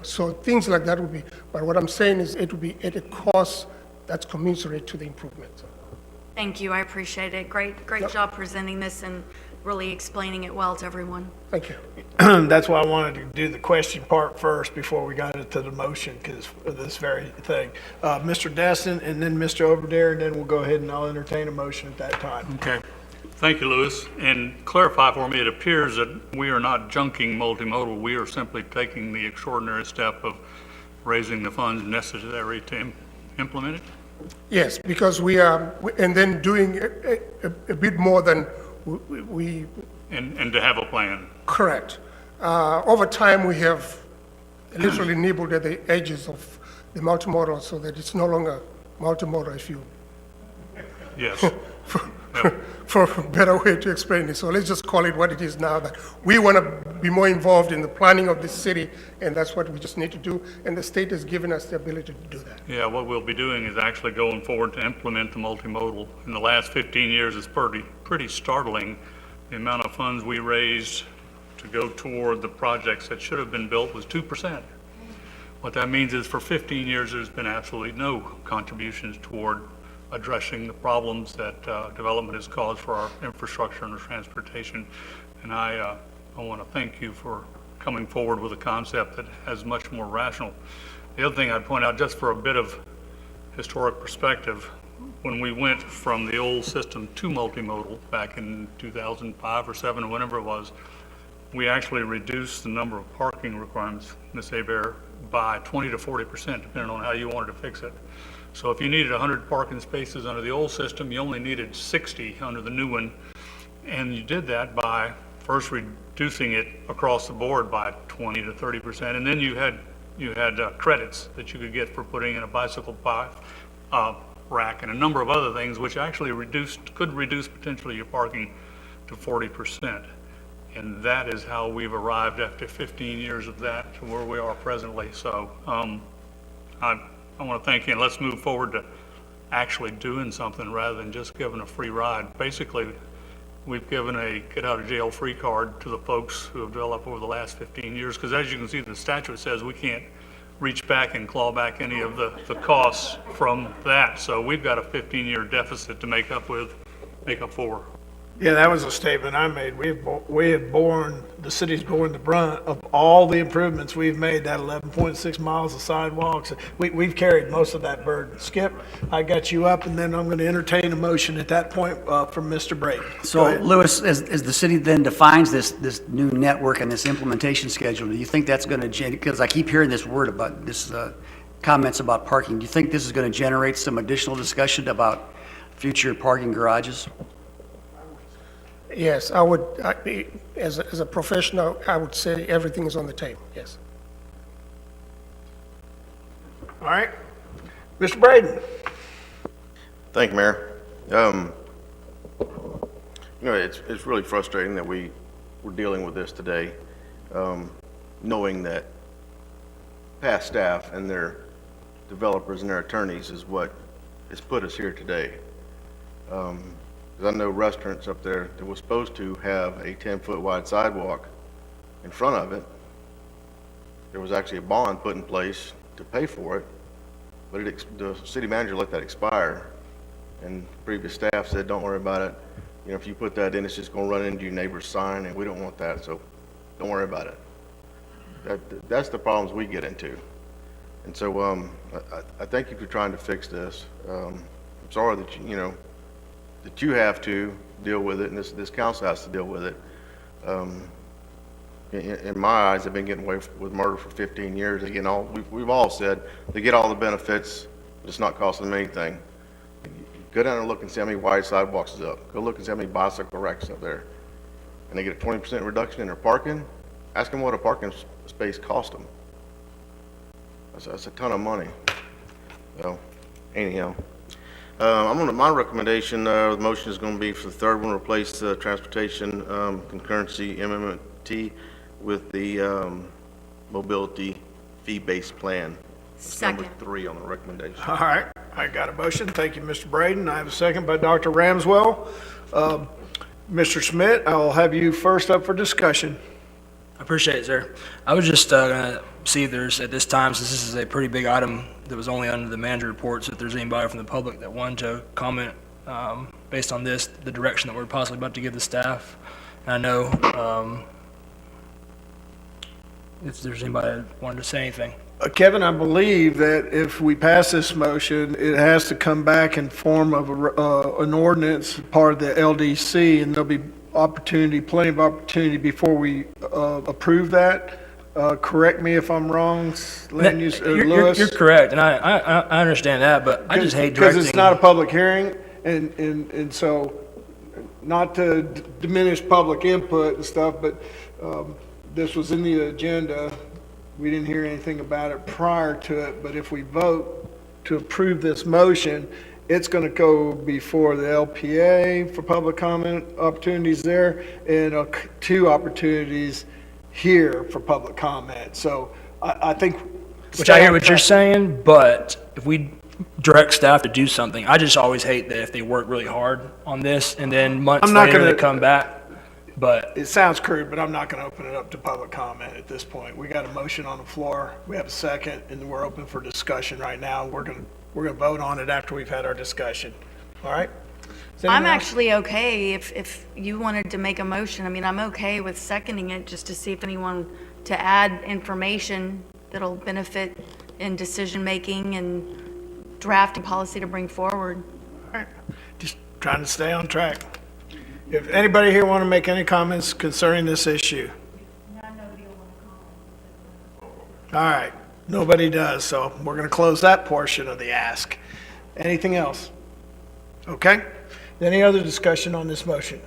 So things like that would be, but what I'm saying is it would be at a cost that's commensurate to the improvement. Thank you, I appreciate it. Great job presenting this and really explaining it well to everyone. Thank you. That's why I wanted to do the question part first before we got into the motion, because of this very thing. Mr. Destin, and then Mr. Overdare, and then we'll go ahead and I'll entertain a motion at that time. Okay. Thank you, Louis. And clarify for me, it appears that we are not junking multimodal. We are simply taking the extraordinary step of raising the funds necessary to implement it? Yes, because we are, and then doing a bit more than we And to have a plan. correct. Over time, we have literally nibbled at the edges of the multimodal so that it's no longer multimodal, if you, Yes. for a better way to explain it. So let's just call it what it is now, that we want to be more involved in the planning of the city, and that's what we just need to do, and the state has given us the ability to do that. Yeah, what we'll be doing is actually going forward to implement the multimodal. In the last 15 years, it's pretty startling, the amount of funds we raised to go toward the projects that should have been built was 2%. What that means is for 15 years, there's been absolutely no contributions toward addressing the problems that development has caused for our infrastructure and transportation. And I want to thank you for coming forward with a concept that has much more rational. The other thing I'd point out, just for a bit of historic perspective, when we went from the old system to multimodal back in 2005 or 7 or whenever it was, we actually reduced the number of parking requirements, Ms. Hebert, by 20 to 40%, depending on how you wanted to fix it. So if you needed 100 parking spaces under the old system, you only needed 60 under the new one. And you did that by first reducing it across the board by 20 to 30%. And then you had credits that you could get for putting in a bicycle rack and a number of other things, which actually could reduce potentially your parking to 40%. And that is how we've arrived after 15 years of that to where we are presently. So I want to thank you, and let's move forward to actually doing something rather than just giving a free ride. Basically, we've given a get-out-of-jail-free card to the folks who have developed over the last 15 years, because as you can see, the statute says we can't reach back and claw back any of the costs from that. So we've got a 15-year deficit to make up for. Yeah, that was a statement I made. The city's borne the brunt of all the improvements we've made, that 11.6 miles of sidewalks. We've carried most of that burden. Skip, I got you up, and then I'm going to entertain a motion at that point from Mr. Brady. So, Louis, as the city then defines this new network and this implementation schedule, do you think that's going to, because I keep hearing this word about this, comments about parking, do you think this is going to generate some additional discussion about future parking garages? Yes, as a professional, I would say everything is on the table, yes. All right. Mr. Braden. Thank you, Mayor. It's really frustrating that we're dealing with this today, knowing that past staff and their developers and their attorneys is what has put us here today. Because I know restaurants up there that was supposed to have a 10-foot wide sidewalk in front of it. There was actually a bond put in place to pay for it, but the city manager let that expire. And previous staff said, don't worry about it. If you put that in, it's just going to run into your neighbor's sign, and we don't want that, so don't worry about it. That's the problems we get into. And so I thank you for trying to fix this. I'm sorry that you have to deal with it, and this council has to deal with it. in my eyes, have been getting away with murder for 15 years. They're getting all, we've all said, they get all the benefits, but it's not costing them anything. Go down and look and see how many wide sidewalks is up. Go look and see how many bicycle racks up there. And they get a 20% reduction in their parking. Ask them what a parking space cost them. That's a ton of money. So, anyhow. My recommendation, the motion is going to be for the third one, replace the transportation concurrency MMT with the mobility fee-based plan. That's number Second. 3 on the recommendation. All right, I got a motion. Thank you, Mr. Braden. I have a second by Dr. Ramswell. Mr. Schmidt, I'll have you first up for discussion. I appreciate it, sir. I was just going to see if there's, at this time, since this is a pretty big item that was only under the manager reports, if there's anybody from the public that wanted to comment based on this, the direction that we're possibly about to give the staff. And I know if there's anybody that wanted to say anything. Kevin, I believe that if we pass this motion, it has to come back in form of an ordinance, part of the LDC, and there'll be plenty of opportunity before we approve that. Correct me if I'm wrong, land use, Lewis. You're correct, and I understand that, but I just hate directing. Because it's not a public hearing, and so, not to diminish public input and stuff, but this was in the agenda. We didn't hear anything about it prior to it, but if we vote to approve this motion, it's going to go before the LPA for public comment opportunities there, and 2 opportunities here for public comment. So I think. Which I hear what you're saying, but if we direct staff to do something, I just always hate that if they work really hard on this and then months later they come back. But it sounds crude, but I'm not going to open it up to public comment at this point. We got a motion on the floor. We have a second, and we're open for discussion right now. We're going to vote on it after we've had our discussion. All right? I'm actually okay if you wanted to make a motion. I mean, I'm okay with seconding it just to see if anyone to add information that'll benefit in decision-making and drafting policy to bring forward. All right. Just trying to stay on track. If anybody here want to make any comments concerning this issue? All right, nobody does, so we're going to close that portion of the ask. Anything else? Okay. Any other discussion on this motion?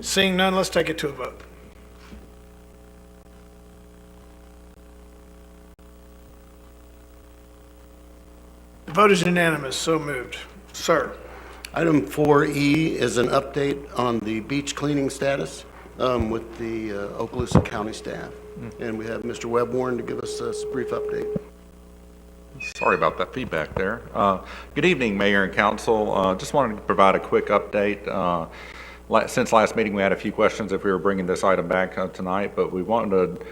Seeing none, let's take it to a vote. The vote is unanimous, so moved. Sir. Item 4E is an update on the beach cleaning status with the Okaloosa County staff. And we have Mr. Webborn to give us a brief update. Sorry about that feedback there. Good evening, Mayor and Council. Just wanted to provide a quick update. Since last meeting, we had a few questions if we were bringing this item back tonight, but we wanted to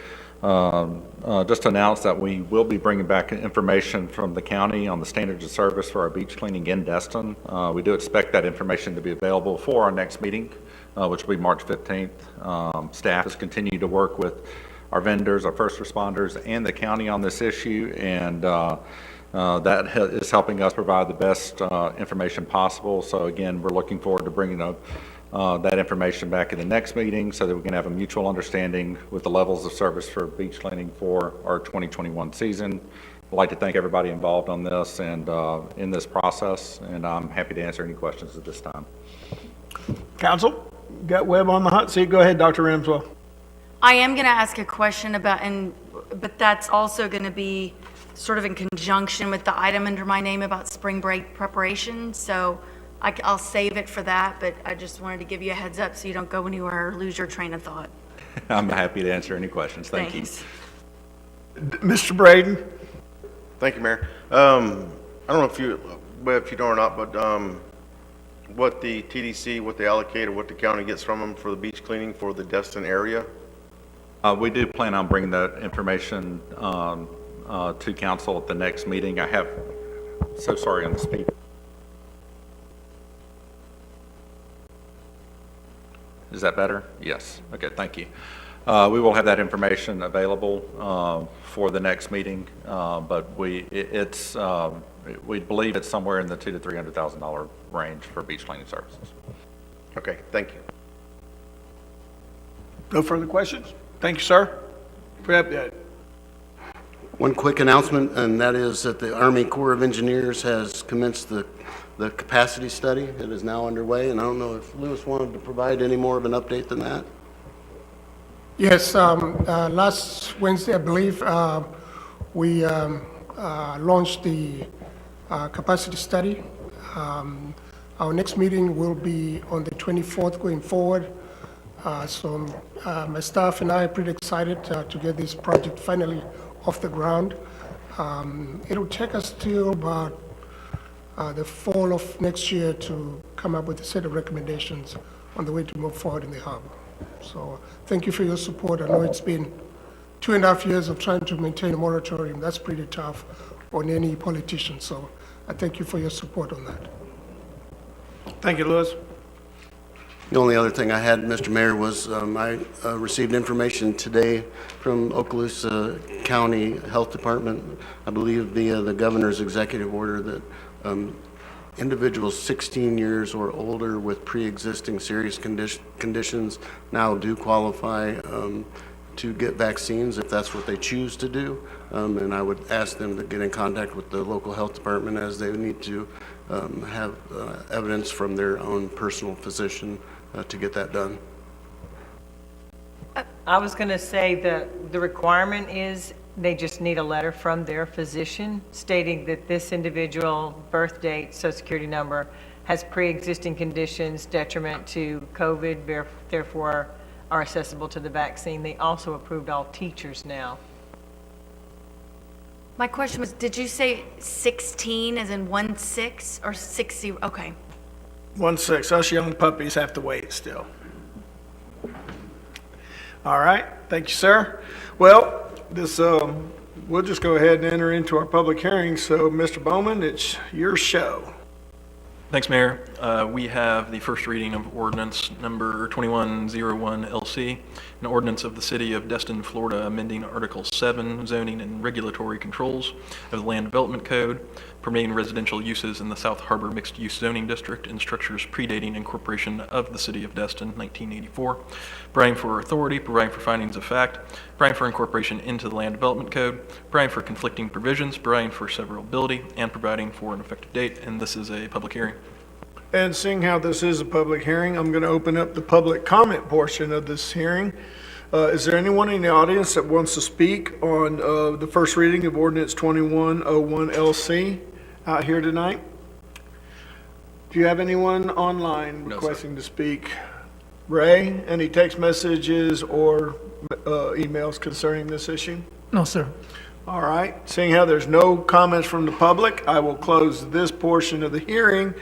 just announce that we will be bringing back information from the county on the standards of service for our beach cleaning in Destin. We do expect that information to be available for our next meeting, which will be March 15th. Staff has continued to work with our vendors, our first responders, and the county on this issue, and that is helping us provide the best information possible. So again, we're looking forward to bringing that information back in the next meeting so that we can have a mutual understanding with the levels of service for beach cleaning for our 2021 season. I'd like to thank everybody involved on this and in this process, and I'm happy to answer any questions at this time. Council, got Webb on the hot seat. Go ahead, Dr. Ramswell. I am going to ask a question about, but that's also going to be sort of in conjunction with the item under my name about spring break preparation. So I'll save it for that, but I just wanted to give you a heads up so you don't go anywhere or lose your train of thought. I'm happy to answer any questions. Thank Thanks. you. Mr. Braden. Thank you, Mayor. I don't know if you know or not, but what the TDC, what they allocate, or what the county gets from them for the beach cleaning for the Destin area? We do plan on bringing that information to council at the next meeting. I have, so sorry on the speed. Is that better? Yes. Okay, thank you. We will have that information available for the next meeting, but we believe it's somewhere in the $200,000 to $300,000 range for beach cleaning services. Okay, thank you. No further questions? Thank you, sir, for the update. One quick announcement, and that is that the Army Corps of Engineers has commenced the capacity study. It is now underway, and I don't know if Lewis wanted to provide any more of an update than that. Yes, last Wednesday, I believe, we launched the capacity study. Our next meeting will be on the 24th going forward. So my staff and I are pretty excited to get this project finally off the ground. It'll take us till about the fall of next year to come up with a set of recommendations on the way to move forward in the harbor. So thank you for your support. I know it's been 2.5 years of trying to maintain a moratorium. That's pretty tough on any politician. So I thank you for your support on that. Thank you, Lewis. The only other thing I had, Mr. Mayor, was I received information today from Okaloosa County Health Department, I believe via the governor's executive order, that individuals 16 years or older with pre-existing serious conditions now do qualify to get vaccines if that's what they choose to do. And I would ask them to get in contact with the local health department, as they need to have evidence from their own personal physician to get that done. I was going to say the requirement is they just need a letter from their physician stating that this individual birth date, social security number, has pre-existing conditions detriment to COVID, therefore are accessible to the vaccine. They also approved all teachers now. My question was, did you say 16 as in 1-6 or 60? Okay. 1-6, us young puppies have to wait still. All right, thank you, sir. Well, this, we'll just go ahead and enter into our public hearing. So, Mr. Bowman, it's your show. Thanks, Mayor. We have the first reading of ordinance number 2101 LC, an ordinance of the City of Destin, Florida, amending Article 7, zoning and regulatory controls of the Land Development Code, permitting residential uses in the South Harbor Mixed-Use Zoning District in structures predating incorporation of the City of Destin, 1984, providing for authority, providing for findings of fact, providing for incorporation into the Land Development Code, providing for conflicting provisions, providing for severability, and providing for an effective date, and this is a public hearing. And seeing how this is a public hearing, I'm going to open up the public comment portion of this hearing. Is there anyone in the audience that wants to speak on the first reading of ordinance 2101 LC out here tonight? Do you have anyone online requesting to speak? Ray, any text messages or emails concerning this issue? No, sir. All right. Seeing how there's no comments from the public, I will close this portion of the hearing,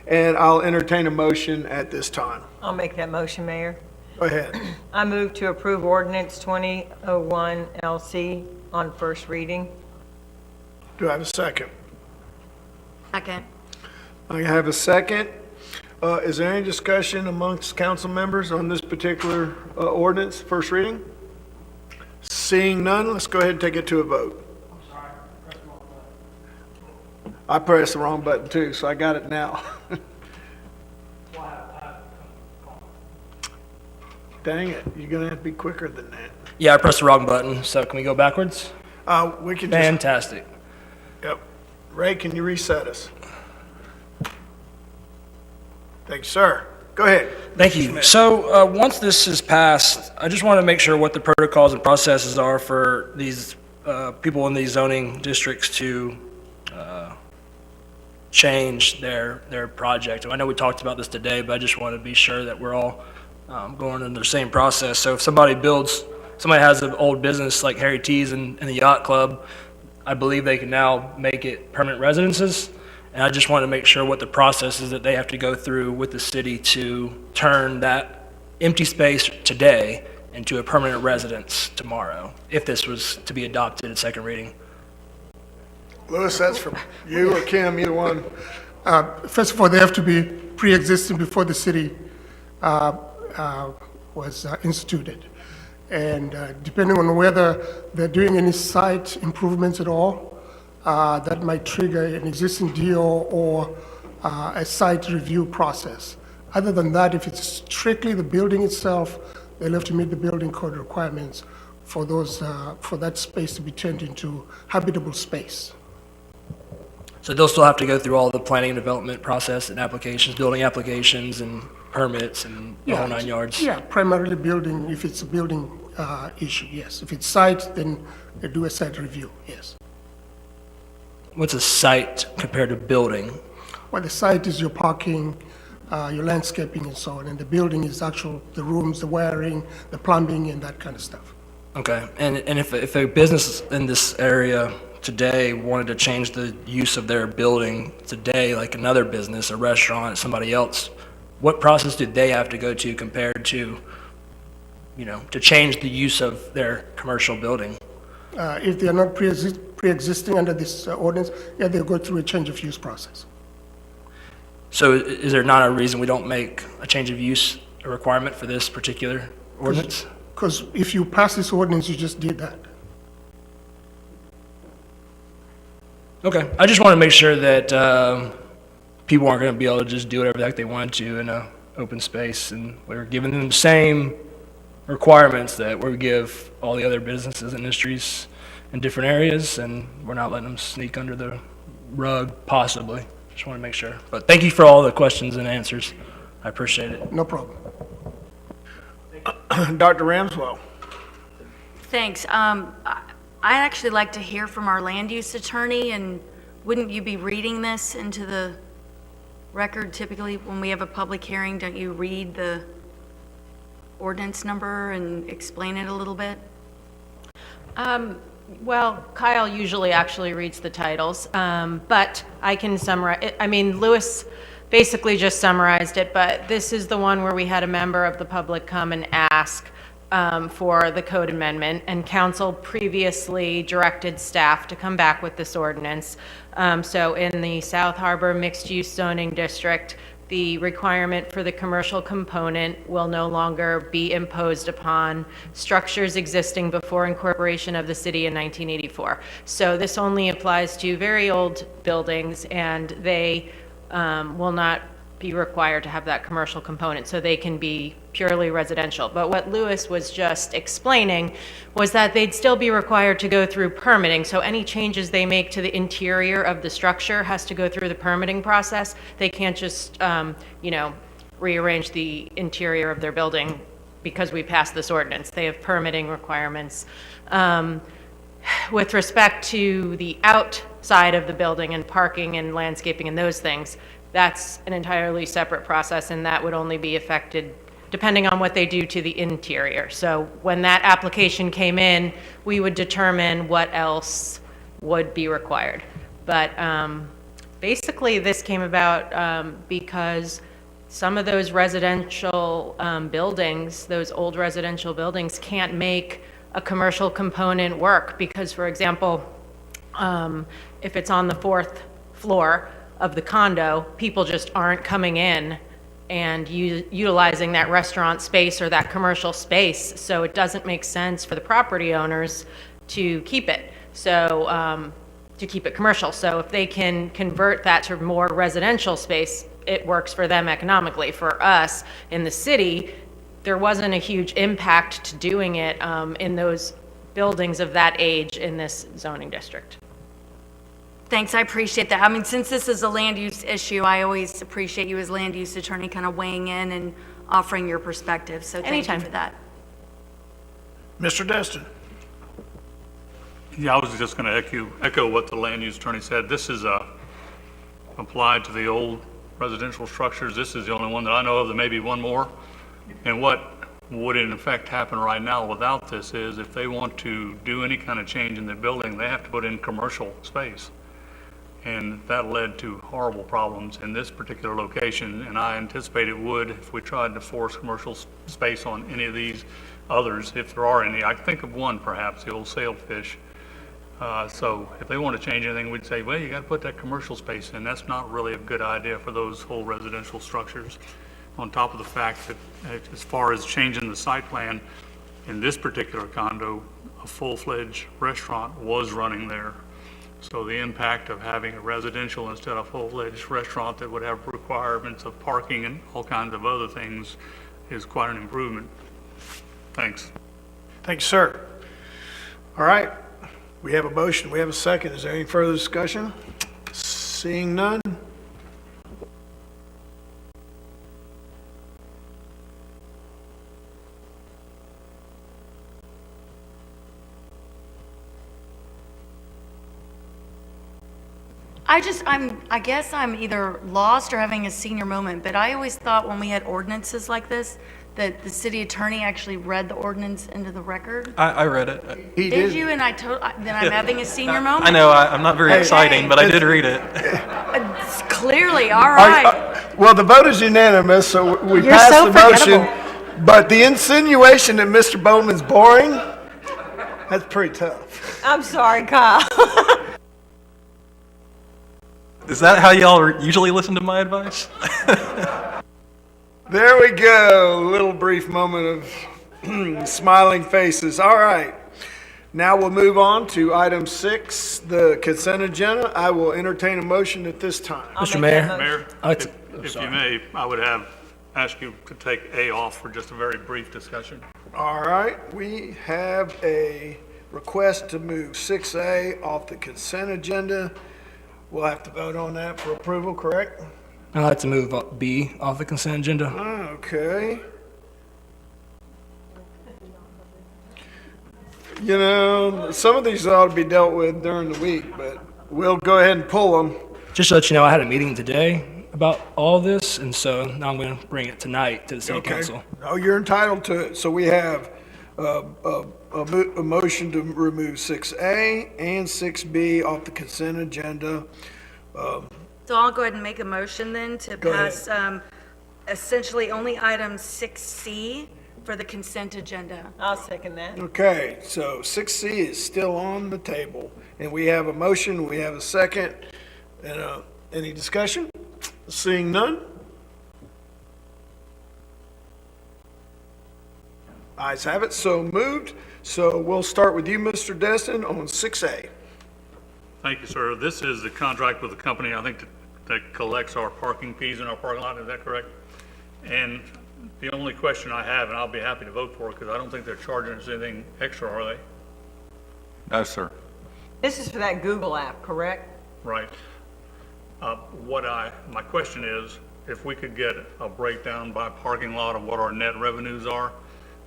and I'll entertain a motion at this time. I'll make that motion, Mayor. Go ahead. I move to approve ordinance 2001 LC on first reading. Do I have a second? Second. I have a second. Is there any discussion amongst council members on this particular ordinance, first reading? Seeing none, let's go ahead and take it to a vote. I pressed the wrong button too, so I got it now. Dang it, you're gonna have to be quicker than that. Yeah, I pressed the wrong button, so can we go backwards? We can just, Fantastic. yep. Ray, can you reset us? Thank you, sir. Go ahead. Thank you. So, once this is passed, I just want to make sure what the protocols and processes are for these people in these zoning districts to change their project. I know we talked about this today, but I just want to be sure that we're all going in the same process. So if somebody has an old business like Harry T's in the yacht club, I believe they can now make it permanent residences. And I just want to make sure what the process is that they have to go through with the city to turn that empty space today into a permanent residence tomorrow, if this was to be adopted at second reading. Lewis, that's for you or Kim, either one. First of all, they have to be pre-existing before the city was instituted. And depending on whether they're doing any site improvements at all, that might trigger an existing deal or a site review process. Other than that, if it's strictly the building itself, they'll have to meet the building code requirements for those, for that space to be turned into habitable space. So they'll still have to go through all the planning and development process and applications, building applications and permits and the whole 9 yards? Yeah, primarily building, if it's a building issue, yes. If it's site, then they do a site review, yes. What's a site compared to building? Well, the site is your parking, your landscaping and so on, and the building is the rooms, the wiring, the plumbing, and that kind of stuff. Okay, and if a business in this area today wanted to change the use of their building today, like another business, a restaurant, somebody else, what process do they have to go to compared to, to change the use of their commercial building? If they are not pre-existing under this ordinance, yeah, they'll go through a change of use process. So is there not a reason we don't make a change of use a requirement for this particular ordinance? Because if you pass this ordinance, you just did that. Okay, I just want to make sure that people aren't going to be able to just do whatever the heck they want to in an open space, and we're giving them the same requirements that we give all the other businesses and industries in different areas, and we're not letting them sneak under the rug, possibly. Just want to make sure. But thank you for all the questions and answers. I appreciate it. No problem. Dr. Ramswell. Thanks. I'd actually like to hear from our land use attorney, and wouldn't you be reading this into the record typically when we have a public hearing? Don't you read the ordinance number and explain it a little bit? Well, Kyle usually actually reads the titles, but I can summarize. I mean, Lewis basically just summarized it, but this is the one where we had a member of the public come and ask for the code amendment, and council previously directed staff to come back with this ordinance. So in the South Harbor mixed-use zoning district, the requirement for the commercial component will no longer be imposed upon structures existing before incorporation of the city in 1984. So this only applies to very old buildings, and they will not be required to have that commercial component, so they can be purely residential. But what Lewis was just explaining was that they'd still be required to go through permitting, so any changes they make to the interior of the structure has to go through the permitting process. They can't just, rearrange the interior of their building because we passed this ordinance. They have permitting requirements. With respect to the outside of the building and parking and landscaping and those things, that's an entirely separate process, and that would only be affected depending on what they do to the interior. So when that application came in, we would determine what else would be required. But basically, this came about because some of those residential buildings, those old residential buildings, can't make a commercial component work because, for example, if it's on the 4th floor of the condo, people just aren't coming in and utilizing that restaurant space or that commercial space, so it doesn't make sense for the property owners to keep it, so to keep it commercial. So if they can convert that to more residential space, it works for them economically. For us in the city, there wasn't a huge impact to doing it in those buildings of that age in this zoning district. Thanks, I appreciate that. I mean, since this is a land use issue, I always appreciate you as land use attorney kind of weighing in and offering your perspective, so thank you for that. Mr. Destin. Yeah, I was just going to echo what the land use attorney said. This is applied to the old residential structures. This is the only one that I know of. There may be one more. And what would in effect happen right now without this is if they want to do any kind of change in the building, they have to put in commercial space. And that led to horrible problems in this particular location, and I anticipate it would if we tried to force commercial space on any of these others, if there are any. I can think of one, perhaps, the old sailfish. So if they want to change anything, we'd say, well, you got to put that commercial space in. That's not really a good idea for those whole residential structures. On top of the fact that as far as changing the site plan, in this particular condo, a full-fledged restaurant was running there. So the impact of having a residential instead of a full-fledged restaurant that would have requirements of parking and all kinds of other things is quite an improvement. Thanks. Thank you, sir. All right, we have a motion, we have a second. Is there any further discussion? Seeing none? I guess I'm either lost or having a senior moment, but I always thought when we had ordinances like this, that the city attorney actually read the ordinance into the record. I read it. He Did you? And then I'm having a senior moment? I know, I'm not very exciting, but I did read it. Clearly, all right. Well, the vote is unanimous, so we You're passed so the motion. But the insinuation that Mr. Bowman's boring, that's pretty tough. I'm sorry, Kyle. Is that how y'all usually listen to my advice? There we go, a little brief moment of smiling faces. All right, now we'll move on to item 6, the consent agenda. I will entertain a motion at this time. Mr. Mayor? Mayor, I'd like to- if you may, I would ask you to take A off for just a very brief discussion. All right, we have a request to move 6A off the consent agenda. We'll have to vote on that for approval, correct? I'd like to move B off the consent agenda. Okay. You know, some of these ought to be dealt with during the week, but we'll go ahead and pull them. Just to let you know, I had a meeting today about all this, and so now I'm going to bring it tonight to the city council. Oh, you're entitled to it. So we have a motion to remove 6A and 6B off the consent agenda. So I'll go ahead and make a motion then to Go ahead. pass essentially only item 6C for the consent agenda. I'll second that. Okay, so 6C is still on the table, and we have a motion, we have a second, and any discussion? Seeing none? Ayes have it, so moved. So we'll start with you, Mr. Destin, on 6A. Thank you, sir. This is the contract with the company, I think, that collects our parking fees in our parking lot, is that correct? And the only question I have, and I'll be happy to vote for it, because I don't think they're charging us anything extra, are they? No, sir. This is for that Google app, correct? Right. My question is, if we could get a breakdown by parking lot of what our net revenues are.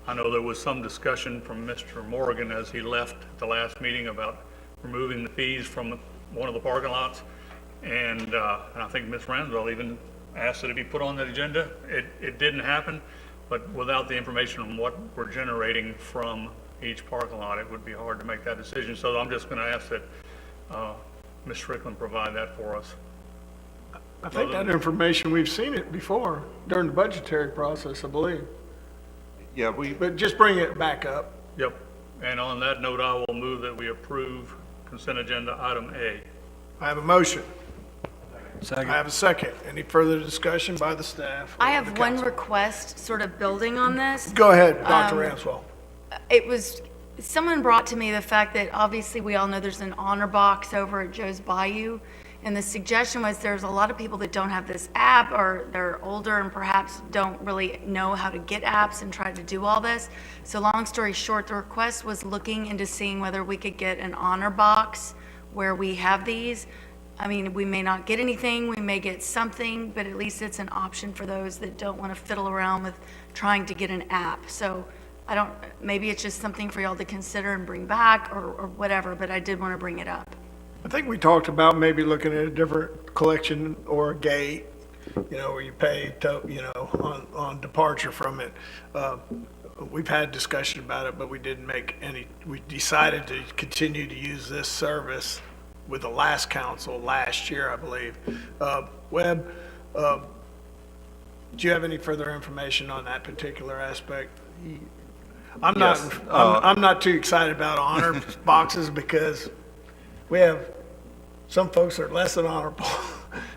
I know there was some discussion from Mr. Morgan as he left at the last meeting about removing the fees from one of the parking lots. And I think Ms. Ranswell even asked that it be put on the agenda. It didn't happen, but without the information on what we're generating from each parking lot, it would be hard to make that decision. So I'm just going to ask that Ms. Strickland provide that for us. I think that information, we've seen it before during the budgetary process, I believe. Yeah, But just bring it back up. Yep. And on that note, I will move that we approve consent agenda item A. I have a motion. Second. I have a second. Any further discussion by the staff? I or the have one council? request, sort of building on this. Go ahead, Dr. Ranswell. It was, someone brought to me the fact that obviously we all know there's an honor box over at Joe's Bayou. And the suggestion was there's a lot of people that don't have this app, or they're older and perhaps don't really know how to get apps and try to do all this. So long story short, the request was looking into seeing whether we could get an honor box where we have these. I mean, we may not get anything, we may get something, but at least it's an option for those that don't want to fiddle around with trying to get an app. So maybe it's just something for y'all to consider and bring back or whatever, but I did want to bring it up. I think we talked about maybe looking at a different collection or a gate, where you pay to, on departure from it. We've had discussion about it, but we didn't make any, we decided to continue to use this service with the last council last year, I believe. Webb, do you have any further information on that particular aspect? I'm not too excited about honor boxes because we have some folks that are less than honorable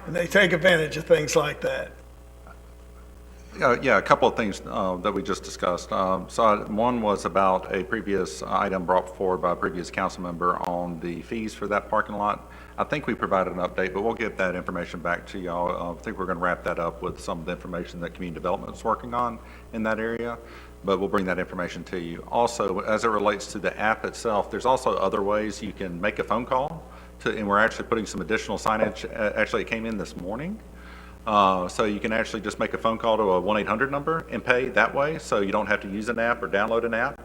and they take advantage of things like that. Yeah, a couple of things that we just discussed. So one was about a previous item brought forward by a previous council member on the fees for that parking lot. I think we provided an update, but we'll get that information back to y'all. I think we're going to wrap that up with some of the information that community development is working on in that area. but we'll bring that information to you. Also, as it relates to the app itself, there's also other ways you can make a phone call to, and we're actually putting some additional signage. Actually, it came in this morning. So you can actually just make a phone call to a 1-800 number and pay that way, so you don't have to use an app or download an app.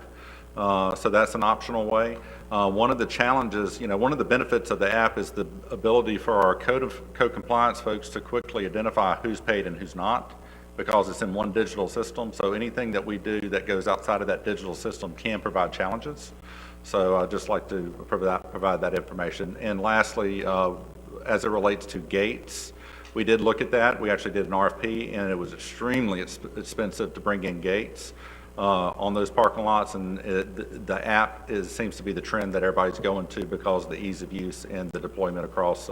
So that's an optional way. One of the challenges, one of the benefits of the app is the ability for our code compliance folks to quickly identify who's paid and who's not, because it's in one digital system. So anything that we do that goes outside of that digital system can provide challenges. So I'd just like to provide that information. And lastly, as it relates to gates, we did look at that. We actually did an RFP, and it was extremely expensive to bring in gates on those parking lots, and the app seems to be the trend that everybody's going to because of the ease of use and the deployment across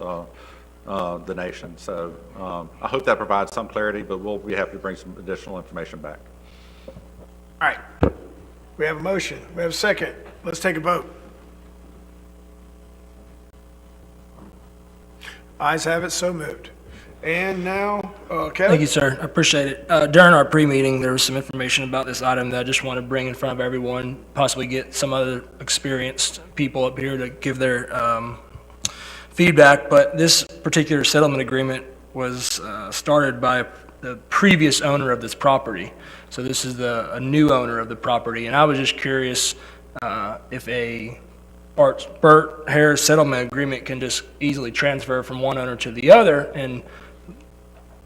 the nation. So I hope that provides some clarity, but we'll be happy to bring some additional information back. All right. We have a motion. We have a second. Let's take a vote. Ayes have it, so moved. And now, Kevin? Thank you, sir. I appreciate it. During our pre-meeting, there was some information about this item that I just want to bring in front of everyone, possibly get some other experienced people up here to give their feedback. But this particular settlement agreement was started by the previous owner of this property. So this is a new owner of the property. And I was just curious if a Burt Harris settlement agreement can just easily transfer from one owner to the other, and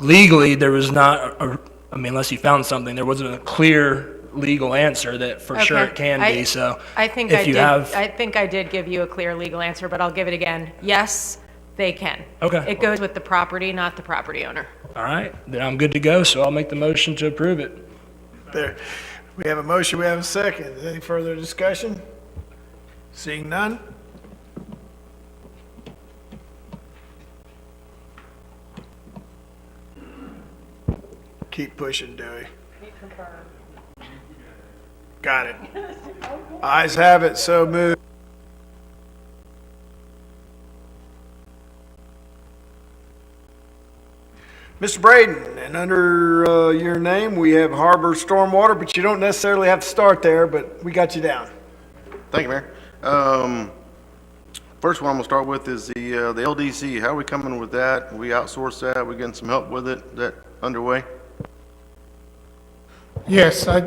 legally, there was not, unless you found something, there wasn't a clear legal answer that for sure it can be, so. I think I did give you a clear legal answer, but I'll give it again. Yes, they can. Okay. It goes with the property, not the property owner. All right, then I'm good to go, so I'll make the motion to approve it. There. We have a motion, we have a second. Any further discussion? Seeing none? Keep pushing, Dewey. Got it. Ayes have it, so moved. Mr. Braden, and under your name, we have Harbor Stormwater, but you don't necessarily have to start there, but we got you down. Thank you, Mayor. First one I'm gonna start with is the LDC. How are we coming with that? We outsource that? We getting some help with it? Is that underway? Yes, I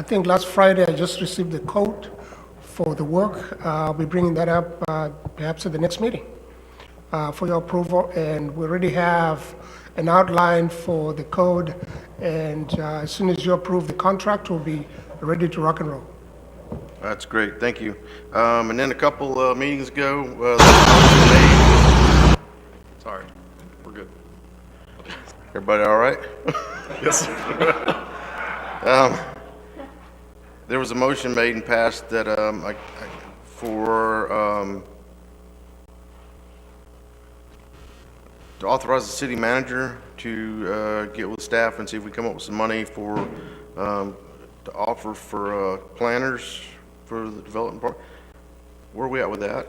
think last Friday I just received the quote for the work. I'll be bringing that up perhaps at the next meeting for your approval, and we already have an outline for the code, and as soon as you approve the contract, we'll be ready to rock and roll. That's great, thank you. And then a couple meetings ago, sorry, we're good. Everybody all right? Yes. There was a motion made and passed that to authorize the city manager to get with staff and see if we come up with some money for to offer for planners for the development part. Where are we at with that?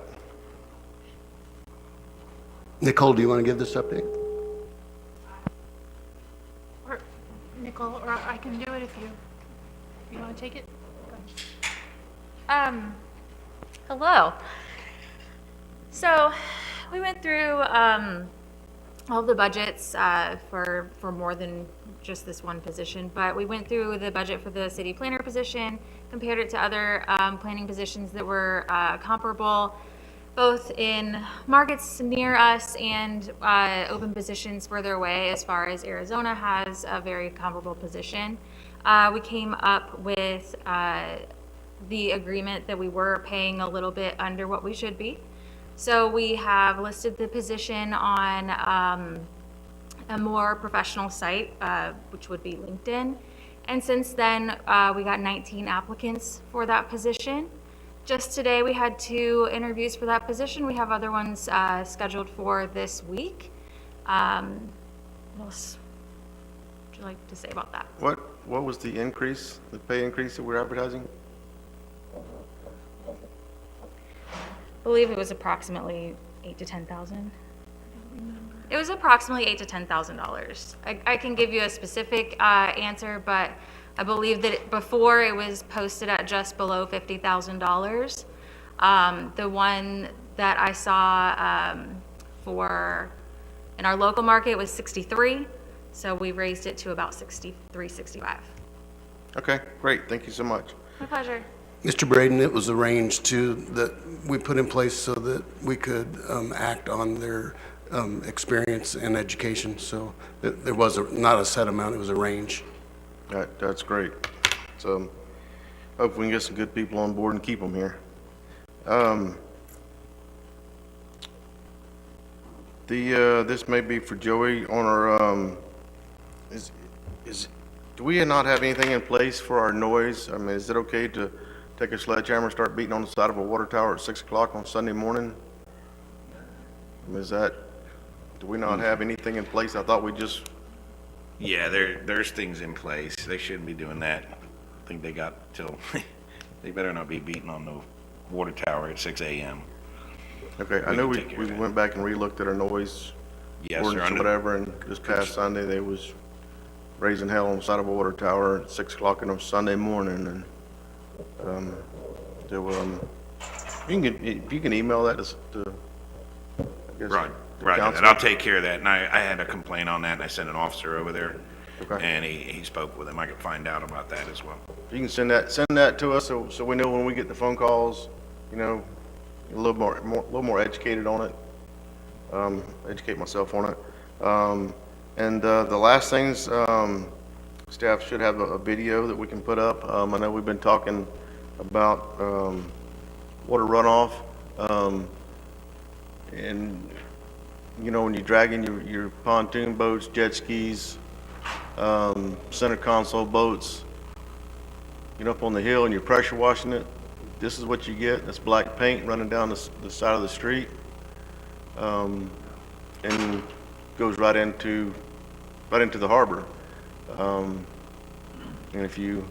Nicole, do you want to give this update? Or Nicole, or I can do it if you want to take it. Go ahead. Hello. So we went through all the budgets for more than just this one position, but we went through the budget for the city planner position, compared it to other planning positions that were comparable, both in markets near us and open positions further away, as far as Arizona has a very comparable position. We came up with the agreement that we were paying a little bit under what we should be. So we have listed the position on a more professional site, which would be LinkedIn. And since then, we got 19 applicants for that position. Just today, we had 2 interviews for that position. We have other ones scheduled for this week. What else would you like to say about that? What was the increase, the pay increase that we're advertising? I believe it was approximately $8,000 to $10,000. It was approximately $8,000 to $10,000. I can give you a specific answer, but I believe that before it was posted at just below $50,000. The one that I saw for in our local market was 63, so we raised it to about 63, 65. Okay, great, thank you so much. My pleasure. Mr. Braden, it was arranged too that we put in place so that we could act on their experience and education. So there was not a set amount, it was a range. That's great. So hope we can get some good people on board and keep them here. This may be for Joey on our, do we not have anything in place for our noise? I mean, is it okay to take a sledgehammer and start beating on the side of a water tower at 6 o'clock on Sunday morning? I mean, do we not have anything in place? I thought we just, Yeah, there's things in place. They shouldn't be doing that. I think they got till, they better not be beating on the water tower at 6 a.m. okay, I know we went back and re-looked at our noise Yes, sir. ordinance or whatever, and this past Sunday, they was raising hell on the side of a water tower at 6 o'clock on a Sunday morning, and, if you can email that to I guess, Right, the right. council. And I'll take care of that. And I had a complaint on that, and I sent an officer over there. Okay. And he spoke with him. I could find out about that as well. You can send that to us so we know when we get the phone calls, you know, a little more educated on it. Educate myself on it. And the last things, staff should have a video that we can put up. I know we've been talking about water runoff. And, you know, when you're dragging your pontoon boats, jet skis, center console boats, get up on the hill and you're pressure washing it, this is what you get. That's black paint running down the side of the street, and goes right into the harbor. And if you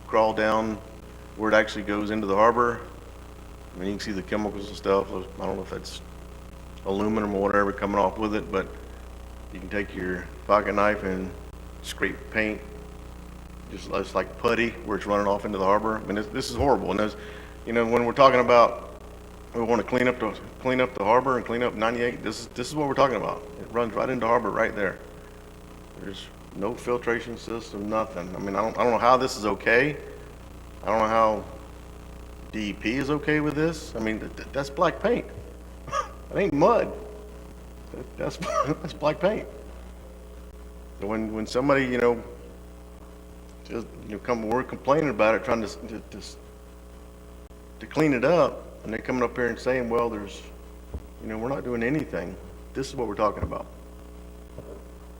crawl down where it actually goes into the harbor, I mean, you can see the chemicals and stuff. I don't know if that's aluminum or whatever coming off with it, but you can take your pocket knife and scrape paint, just like putty, where it's running off into the harbor. I mean, this is horrible. And there's, you know, when we're talking about we want to clean up the harbor and clean up 98, this is what we're talking about. It runs right into harbor right there. There's no filtration system, nothing. I mean, I don't know how this is okay. I don't know how DEP is okay with this. I mean, that's black paint. It ain't mud. That's black paint. So when somebody, you know, just, you know, we're complaining about it, trying to clean it up, and they're coming up here and saying, well, there's, you know, we're not doing anything. This is what we're talking about.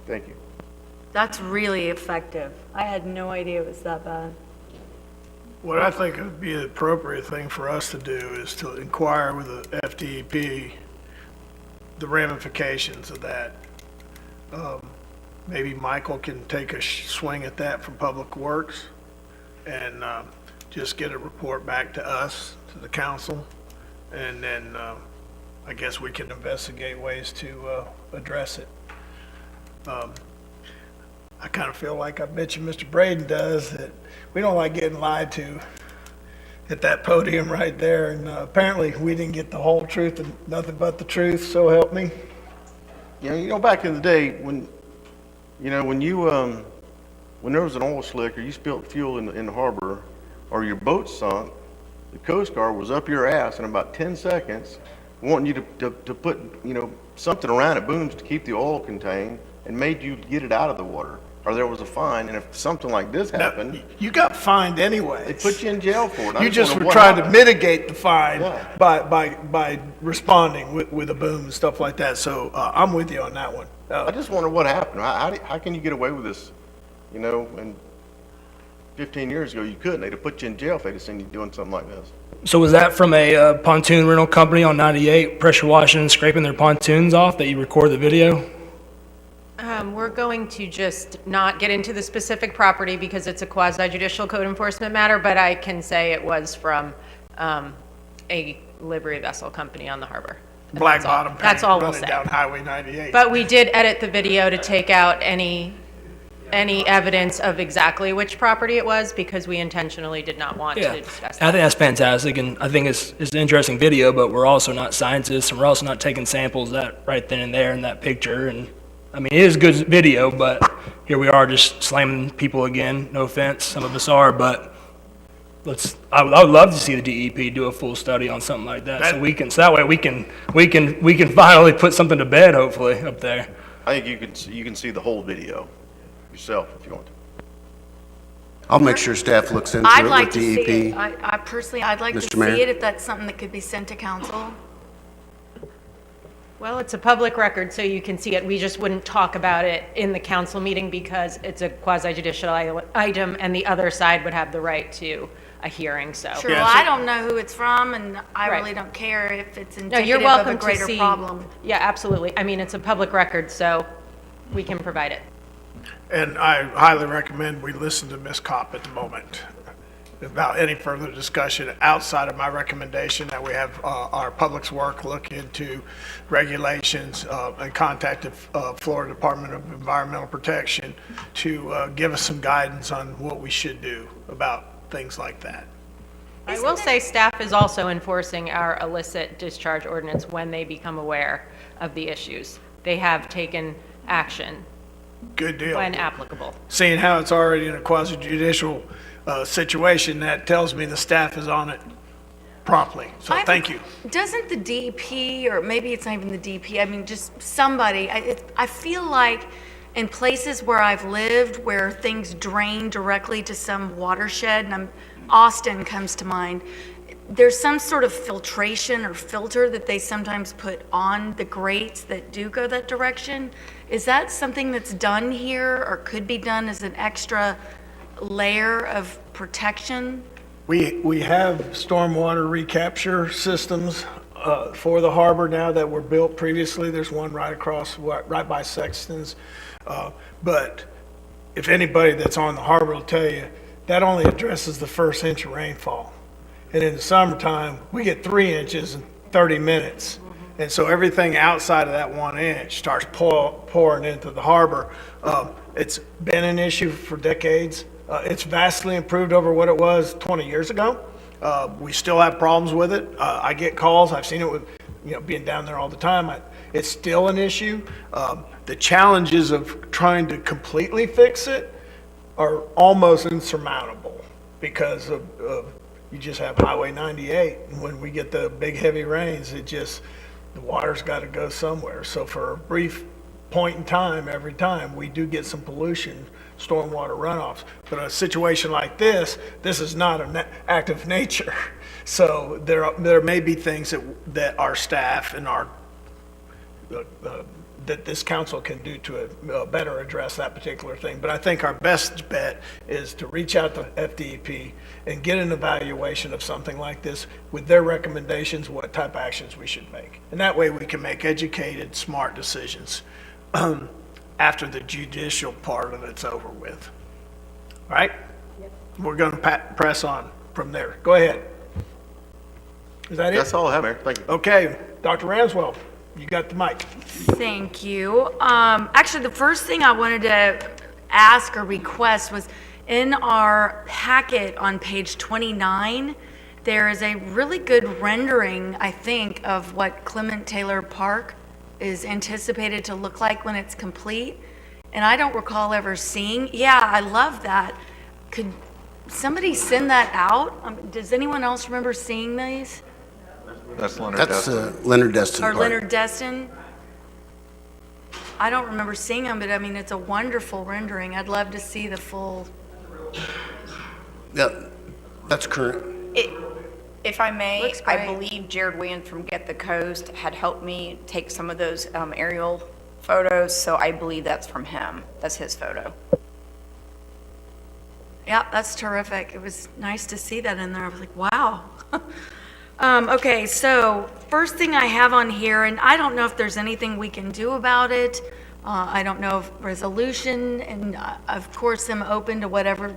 Thank you. That's really effective. I had no idea it was that bad. What I think would be the appropriate thing for us to do is to inquire with the FDEP the ramifications of that. Maybe Michael can take a swing at that from Public Works and just get a report back to us, to the council, and then I guess we can investigate ways to address it. I kind of feel like I bet you Mr. Braden does, that we don't like getting lied to at that podium right there. And apparently we didn't get the whole truth and nothing but the truth, so help me. You know, back in the day when there was an oil slick or you spilled fuel in the harbor or your boat sunk, the Coast Guard was up your ass in about 10 seconds wanting you to put, you know, something around it, booms, to keep the oil contained, and made you get it out of the water. Or there was a fine, and if something like this happened... Now, you got fined anyway. They put you in jail for it. You just were trying to mitigate the fine by responding with a boom and stuff like that. So I'm with you on that one. I just wonder what happened. How can you get away with this? You know, and 15 years ago you couldn't. They'd have put you in jail if they'd have seen you doing something like this. So was that from a pontoon rental company on 98 pressure washing and scraping their pontoons off that you record the video? We're going to just not get into the specific property because it's a quasi-judicial code enforcement matter, but I can say it was from a livery vessel company on the harbor. And Black bottom paint that's all we'll running say. down Highway 98. But we did edit the video to take out any any evidence of exactly which property it was because we intentionally did not want Yeah, to discuss I that. think that's fantastic, and I think it's an interesting video, but we're also not scientists, and we're also not taking samples that right then and there in that picture, and, I mean, it is good video, but here we are just slamming people again, no offense, some of us are, but I would love to see the DEP do a full study on something like that, so that way we can finally put something to bed, hopefully, up there. I think you can see the whole video yourself if you want to. I'll make sure staff looks into I'd it like with to see it. DEP. I personally, I'd like to Mr. see Mayor? it if that's something that could be sent to council. Well, it's a public record, so you can see it. We just wouldn't talk about it in the council meeting because it's a quasi-judicial item, and the other side would have the right to a hearing, so. Sure, well, I don't know who it's from, and I Right. really don't care if it's No, you're indicative of welcome a to greater see. problem. Yeah, absolutely. I mean, it's a public record, so we can provide it. And I highly recommend we listen to Ms. Kopp at the moment about any further discussion outside of my recommendation that we have our Public Works look into regulations and contact the Florida Department of Environmental Protection to give us some guidance on what we should do about things like that. I will say staff is also enforcing our illicit discharge ordinance when they become aware of the issues. They have taken action Good deal. when applicable. Seeing how it's already in a quasi-judicial situation, that tells me the staff is on it promptly. So thank you. Doesn't the DEP, or maybe it's not even the DEP, I mean, just somebody, I feel like in places where I've lived, where things drain directly to some watershed, and Austin comes to mind, there's some sort of filtration or filter that they sometimes put on the grates that do go that direction. Is that something that's done here or could be done as an extra layer of protection? We have stormwater recapture systems for the harbor now that were built previously. There's one right across, right by Sexton's. But if anybody that's on the harbor will tell you, that only addresses the first inch of rainfall. And in the summertime, we get 3 inches in 30 minutes. And so everything outside of that 1 inch starts pouring into the harbor. It's been an issue for decades. It's vastly improved over what it was 20 years ago. We still have problems with it. I get calls. I've seen it with, being down there all the time. It's still an issue. The challenges of trying to completely fix it are almost insurmountable because of you just have Highway 98. And when we get the big heavy rains, the water's got to go somewhere. So for a brief point in time, every time, we do get some pollution, stormwater runoffs. But a situation like this is not an act of nature. So there may be things that our staff and that this council can do to better address that particular thing. But I think our best bet is to reach out to FDEP and get an evaluation of something like this with their recommendations, what type of actions we should make. And that way we can make educated, smart decisions after the judicial part of it's over with. All right? We're going to press on from there. Go ahead. Is that it? That's all I have, Mayor. Thank you. Okay, Dr. Ramswell, you got the mic. Thank you. Actually, the first thing I wanted to ask or request was in our packet on page 29, there is a really good rendering, I think, of what Clement Taylor Park is anticipated to look like when it's complete. And I don't recall ever seeing, I love that. Could somebody send that out? Does anyone else remember seeing these? That's Leonard That's Destin. Leonard Destin Or Park. Leonard Destin? I don't remember seeing them, but I mean, it's a wonderful rendering. I'd love to see the full. Yeah, that's current. If I may, Looks I great. believe Jared Wynn from Get the Coast had helped me take some of those aerial photos, so I believe that's from him. That's his photo. Yeah, that's terrific. It was nice to see that in there. I was like, wow. Okay, so first thing I have on here, and I don't know if there's anything we can do about it. I don't know if resolution, and of course I'm open to whatever,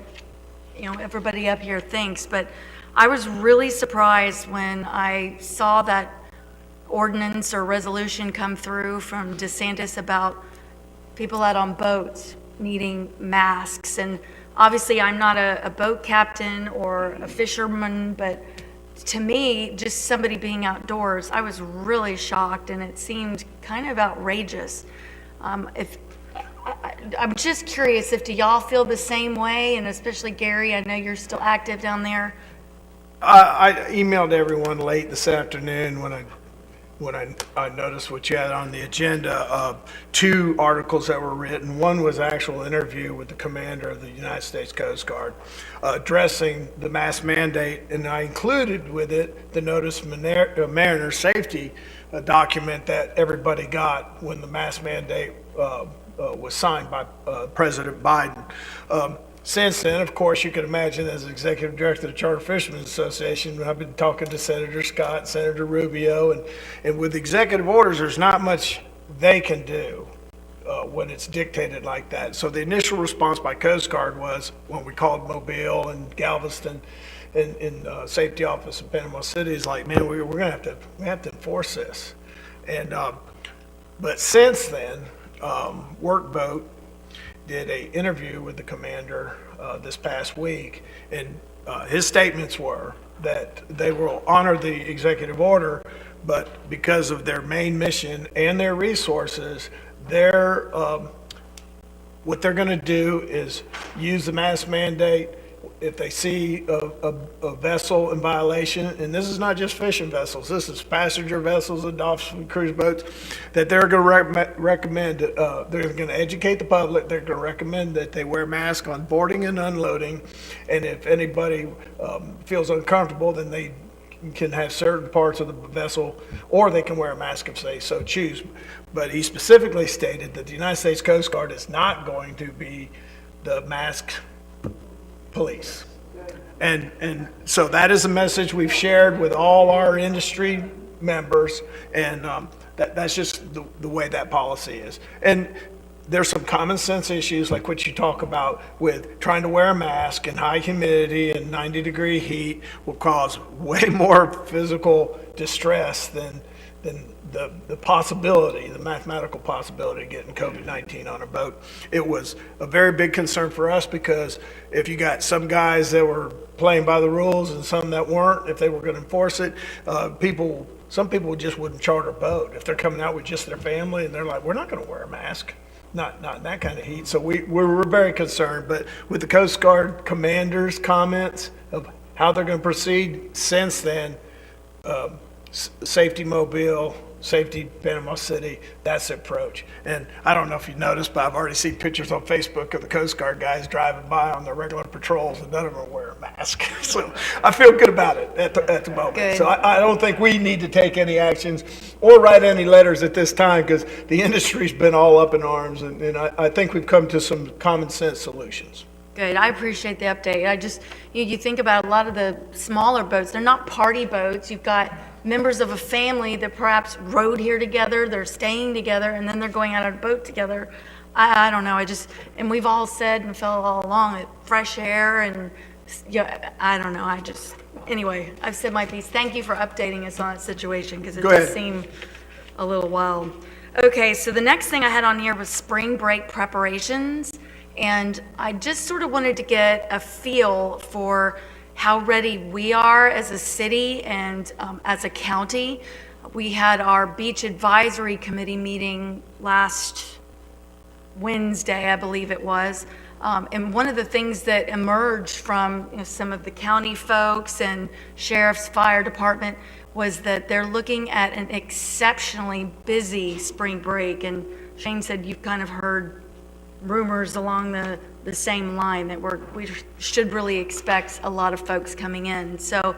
everybody up here thinks, but I was really surprised when I saw that ordinance or resolution come through from DeSantis about people out on boats needing masks. And obviously, I'm not a boat captain or a fisherman, but to me, just somebody being outdoors, I was really shocked, and it seemed kind of outrageous. I'm just curious, if do y'all feel the same way, and especially Gary, I know you're still active down there. I emailed everyone late this afternoon when I noticed what you had on the agenda, 2 articles that were written. One was actual interview with the commander of the United States Coast Guard addressing the mask mandate, and I included with it the Notice Mariner Safety document that everybody got when the mask mandate was signed by President Biden. Since then, of course, you can imagine, as executive director of the Charter Fishermen's Association, I've been talking to Senator Scott, Senator Rubio, and with executive orders, there's not much they can do when it's dictated like that. So the initial response by Coast Guard was, when we called Mobile and Galveston and safety office in Panama City, is like, man, we're gonna have to enforce this. And but since then, Workboat did an interview with the commander this past week, and his statements were that they will honor the executive order, but because of their main mission and their resources, what they're going to do is use the mask mandate if they see a vessel in violation, and this is not just fishing vessels, this is passenger vessels and dolphin cruise boats, that they're going to recommend, they're going to educate the public, they're going to recommend that they wear masks on boarding and unloading, and if anybody feels uncomfortable, then they can have certain parts of the vessel, or they can wear a mask if they so choose. But he specifically stated that the United States Coast Guard is not going to be the mask police. And so that is a message we've shared with all our industry members, and that's just the way that policy is. And there's some common sense issues like what you talk about with trying to wear a mask in high humidity and 90-degree heat will cause way more physical distress than the possibility, the mathematical possibility of getting COVID-19 on a boat. It was a very big concern for us because if you got some guys that were playing by the rules and some that weren't, if they were going to enforce it, some people just wouldn't charter a boat. If they're coming out with just their family and they're like, we're not going to wear a mask. Not in that kind of heat. So we're very concerned. But with the Coast Guard commander's comments of how they're going to proceed since then, Safety Mobile, Safety Panama City, that's the approach. And I don't know if you noticed, but I've already seen pictures on Facebook of the Coast Guard guys driving by on their regular patrols, and none of them wear a mask. So I feel good about it at the moment. Good. So I don't think we need to take any actions or write any letters at this time because the industry's been all up in arms, and I think we've come to some common sense solutions. Good, I appreciate the update. I just, you think about a lot of the smaller boats, they're not party boats. You've got members of a family that perhaps rode here together, they're staying together, and then they're going out on a boat together. I don't know, and we've all said and felt all along that fresh air and, I don't know, anyway, I've said my piece. Thank you for updating us on that situation because it does seem a little wild. Okay, so the next thing I had on here was spring break preparations. And I just sort of wanted to get a feel for how ready we are as a city and as a county. We had our beach advisory committee meeting last Wednesday, I believe it was. And one of the things that emerged from some of the county folks and sheriff's fire department was that they're looking at an exceptionally busy spring break. And Shane said you've kind of heard rumors along the same line that we should really expect a lot of folks coming in. So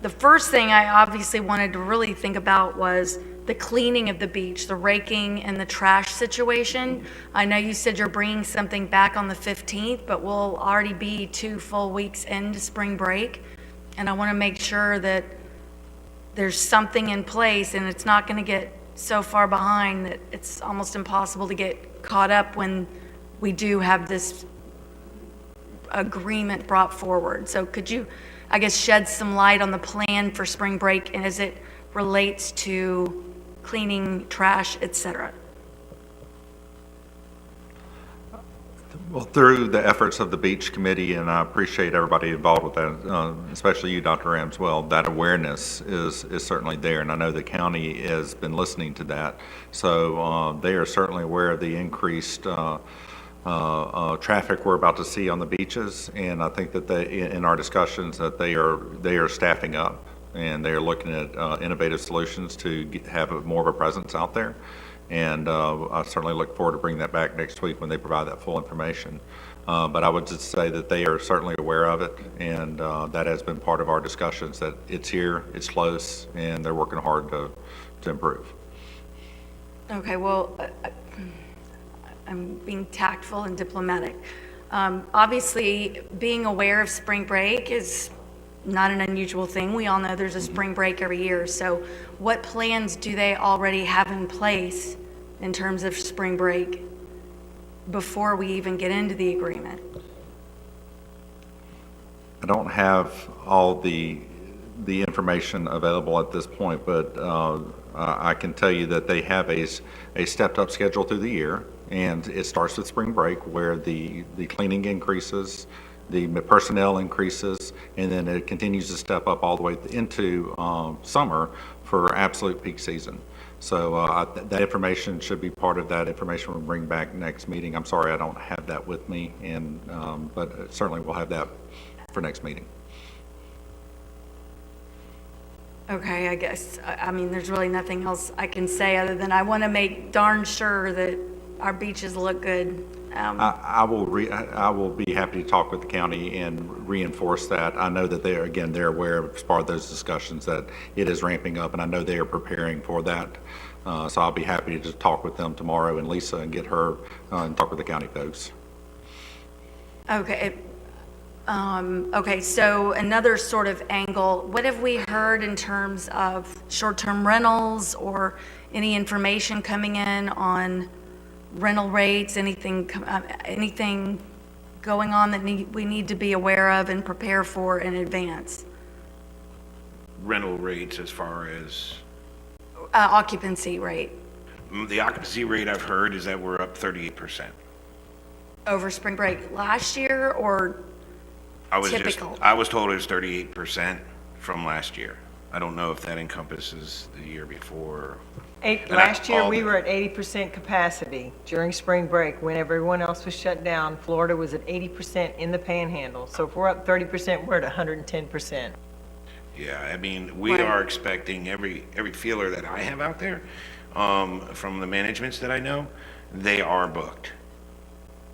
the first thing I obviously wanted to really think about was the cleaning of the beach, the raking and the trash situation. I know you said you're bringing something back on the 15th, but we'll already be 2 full weeks into spring break. And I want to make sure that there's something in place and it's not going to get so far behind that it's almost impossible to get caught up when we do have this agreement brought forward. So could you, I guess, shed some light on the plan for spring break and as it relates to cleaning, trash, et cetera? Well, through the efforts of the Beach Committee, and I appreciate everybody involved with that, especially you, Dr. Ramswell, that awareness is certainly there, and I know the county has been listening to that. So they are certainly aware of the increased traffic we're about to see on the beaches, and I think that in our discussions, that they are staffing up, and they are looking at innovative solutions to have more of a presence out there. And I certainly look forward to bringing that back next week when they provide that full information. But I would just say that they are certainly aware of it, and that has been part of our discussions, that it's here, it's close, and they're working hard to improve. Okay, well, I'm being tactful and diplomatic. Obviously, being aware of spring break is not an unusual thing. We all know there's a spring break every year. So what plans do they already have in place in terms of spring break before we even get into the agreement? I don't have all the information available at this point, but I can tell you that they have a stepped up schedule through the year, and it starts with spring break, where the cleaning increases, the personnel increases, and then it continues to step up all the way into summer for absolute peak season. So that information should be part of that information we'll bring back next meeting. I'm sorry I don't have that with me, and but certainly we'll have that for next meeting. Okay, I guess, I mean, there's really nothing else I can say other than I want to make darn sure that our beaches look good. I will be happy to talk with the county and reinforce that. I know that they're aware of, as part of those discussions, that it is ramping up, and I know they are preparing for that. So I'll be happy to just talk with them tomorrow, and Lisa, and get her and talk with the county folks. Okay. Okay, so another sort of angle, what have we heard in terms of short-term rentals or any information coming in on rental rates, anything going on that we need to be aware of and prepare for in advance? Rental rates as far as? Occupancy rate. The occupancy rate I've heard is that we're up 38%. Over spring break last year or typical? I was told it was 38% from last year. I don't know if that encompasses the year before. Last year, we were at 80% capacity during spring break when everyone else was shut down. Florida was at 80% in the panhandle. So if we're up 30%, we're at 110%. Yeah, I mean, we are expecting every feeler that I have out there, from the managements that I know, they are booked.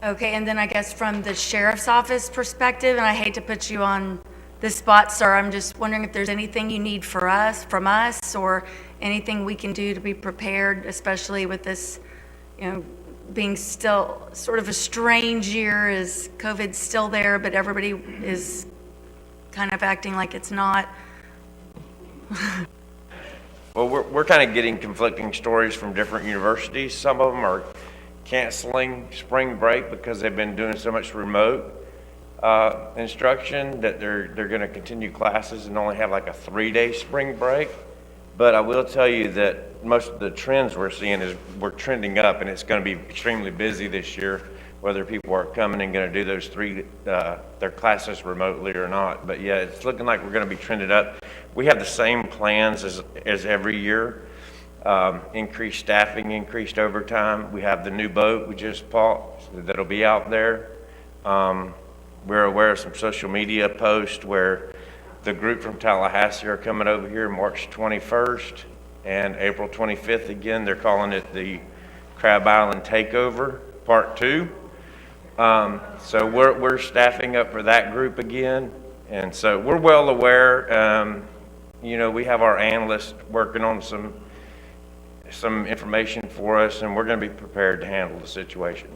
Okay, and then I guess from the sheriff's office perspective, and I hate to put you on the spot, sir, I'm just wondering if there's anything you need from us, or anything we can do to be prepared, especially with this, being still sort of a strange year as COVID's still there, but everybody is kind of acting like it's not. Well, we're kind of getting conflicting stories from different universities. Some of them are canceling spring break because they've been doing so much remote instruction that they're going to continue classes and only have like a 3-day spring break. But I will tell you that most of the trends we're seeing is we're trending up, and it's going to be extremely busy this year, whether people are coming and going to do those their classes remotely or not. But yeah, it's looking like we're going to be trended up. We have the same plans as every year. Increased staffing, increased overtime. We have the new boat we just bought that'll be out there. We're aware of some social media posts where the group from Tallahassee are coming over here March 21st and April 25th again. They're calling it the Crab Island Takeover Part 2. So we're staffing up for that group again. And so we're well aware. We have our analysts working on some information for us, and we're going to be prepared to handle the situation.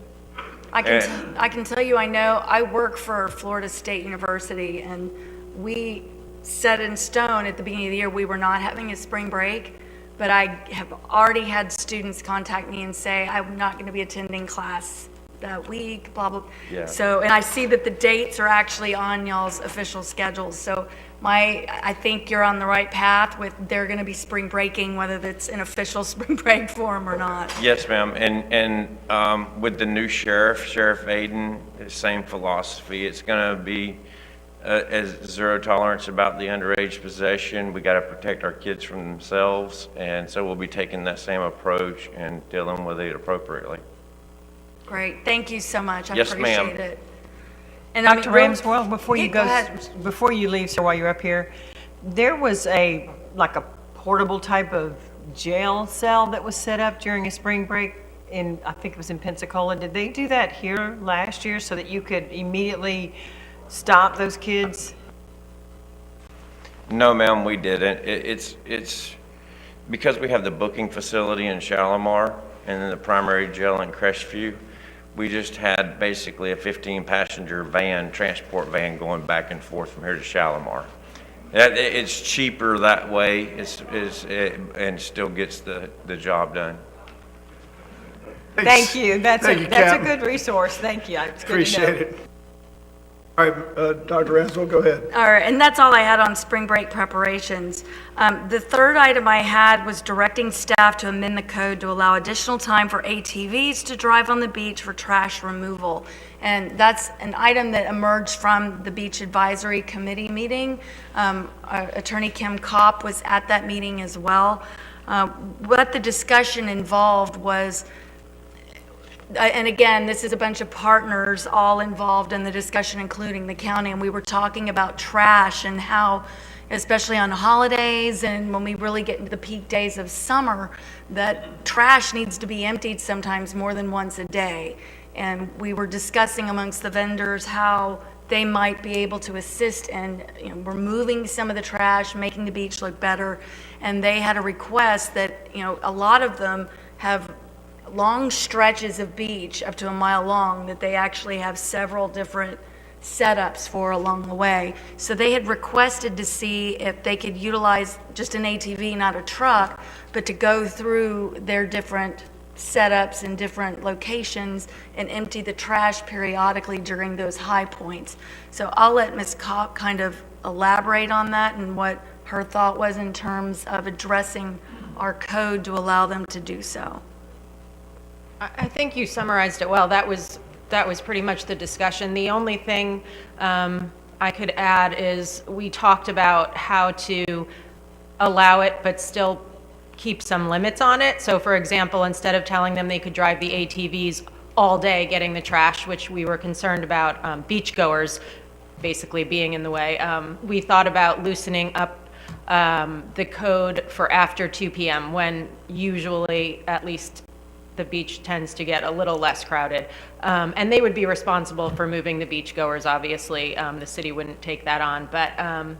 I can tell you, I know I work for Florida State University, and we set in stone at the beginning of the year we were not having a spring break, but I have already had students contact me and say I'm not going to be attending class that week, blah, blah. Yeah. So, and I see that the dates are actually on y'all's official schedules. So I think you're on the right path with, they're going to be spring breaking, whether that's in official spring break form or not. Yes, ma'am. And with the new sheriff, Sheriff Aiden, the same philosophy. It's going to be as zero tolerance about the underage possession. We got to protect our kids from themselves. And so we'll be taking that same approach and dealing with it appropriately. Great, thank you so much. I Yes, ma'am. appreciate it. And I mean, Dr. real- Ramswell, before Yeah, you go ahead. before you leave, so while you're up here, there was like a portable type of jail cell that was set up during a spring break in, I think it was in Pensacola. Did they do that here last year so that you could immediately stop those kids? No, ma'am, we didn't. It's because we have the booking facility in Shalimar and then the primary jail in Crestview. We just had basically a 15-passenger van, transport van, going back and forth from here to Shalimar. It's cheaper that way, and still gets the job done. Thank you. That's Thank you, a Captain. good resource. Thank you. It's good to know. Appreciate it. All right, Dr. Ramswell, go ahead. All right, and that's all I had on spring break preparations. The third item I had was directing staff to amend the code to allow additional time for ATVs to drive on the beach for trash removal. And that's an item that emerged from the Beach Advisory Committee meeting. Attorney Kim Kopp was at that meeting as well. What the discussion involved was, and again, this is a bunch of partners all involved in the discussion, including the county, and we were talking about trash and how, especially on holidays and when we really get into the peak days of summer, that trash needs to be emptied sometimes more than once a day. And we were discussing amongst the vendors how they might be able to assist in removing some of the trash, making the beach look better. And they had a request that, a lot of them have long stretches of beach up to a mile long that they actually have several different setups for along the way. So they had requested to see if they could utilize just an ATV, not a truck, but to go through their different setups in different locations and empty the trash periodically during those high points. So I'll let Ms. Kopp kind of elaborate on that and what her thought was in terms of addressing our code to allow them to do so. I think you summarized it well. That was pretty much the discussion. The only thing I could add is we talked about how to allow it but still keep some limits on it. So for example, instead of telling them they could drive the ATVs all day getting the trash, which we were concerned about beachgoers basically being in the way, we thought about loosening up the code for after 2 p.m. when usually at least the beach tends to get a little less crowded. And they would be responsible for moving the beachgoers, obviously. The city wouldn't take that on. But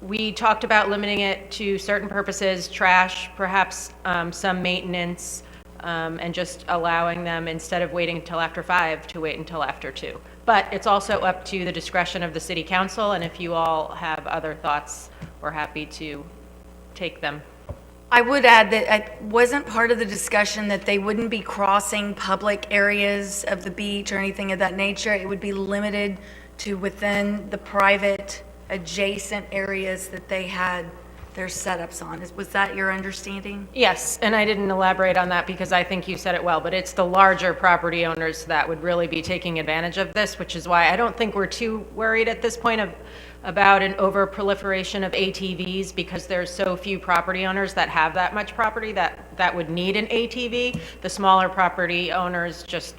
we talked about limiting it to certain purposes, trash, perhaps some maintenance, and just allowing them, instead of waiting until after 5, to wait until after 2. But it's also up to the discretion of the city council, and if you all have other thoughts, we're happy to take them. I would add that it wasn't part of the discussion that they wouldn't be crossing public areas of the beach or anything of that nature. It would be limited to within the private adjacent areas that they had their setups on. Was that your understanding? Yes, and I didn't elaborate on that because I think you said it well, but it's the larger property owners that would really be taking advantage of this, which is why I don't think we're too worried at this point about an over-proliferation of ATVs, because there's so few property owners that have that much property that would need an ATV. The smaller property owners, just,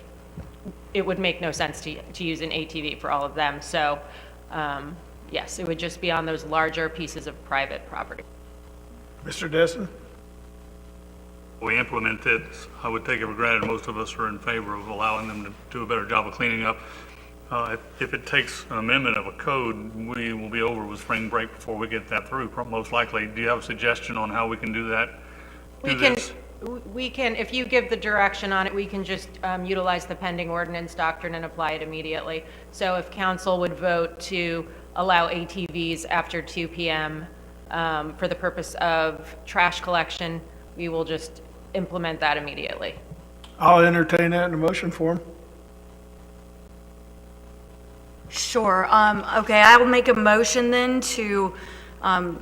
it would make no sense to use an ATV for all of them. So yes, it would just be on those larger pieces of private property. Mr. Destin? We implement this, I would take it for granted most of us are in favor of allowing them to do a better job of cleaning up. If it takes an amendment of a code, we will be over with spring break before we get that through, most likely. Do you have a suggestion on how we can do that? We can, if you give the direction on it, we can just utilize the pending ordinance doctrine and apply it immediately. So if council would vote to allow ATVs after 2 p.m. For the purpose of trash collection, we will just implement that immediately. I'll entertain that in a motion form. Sure. Okay, I will make a motion then to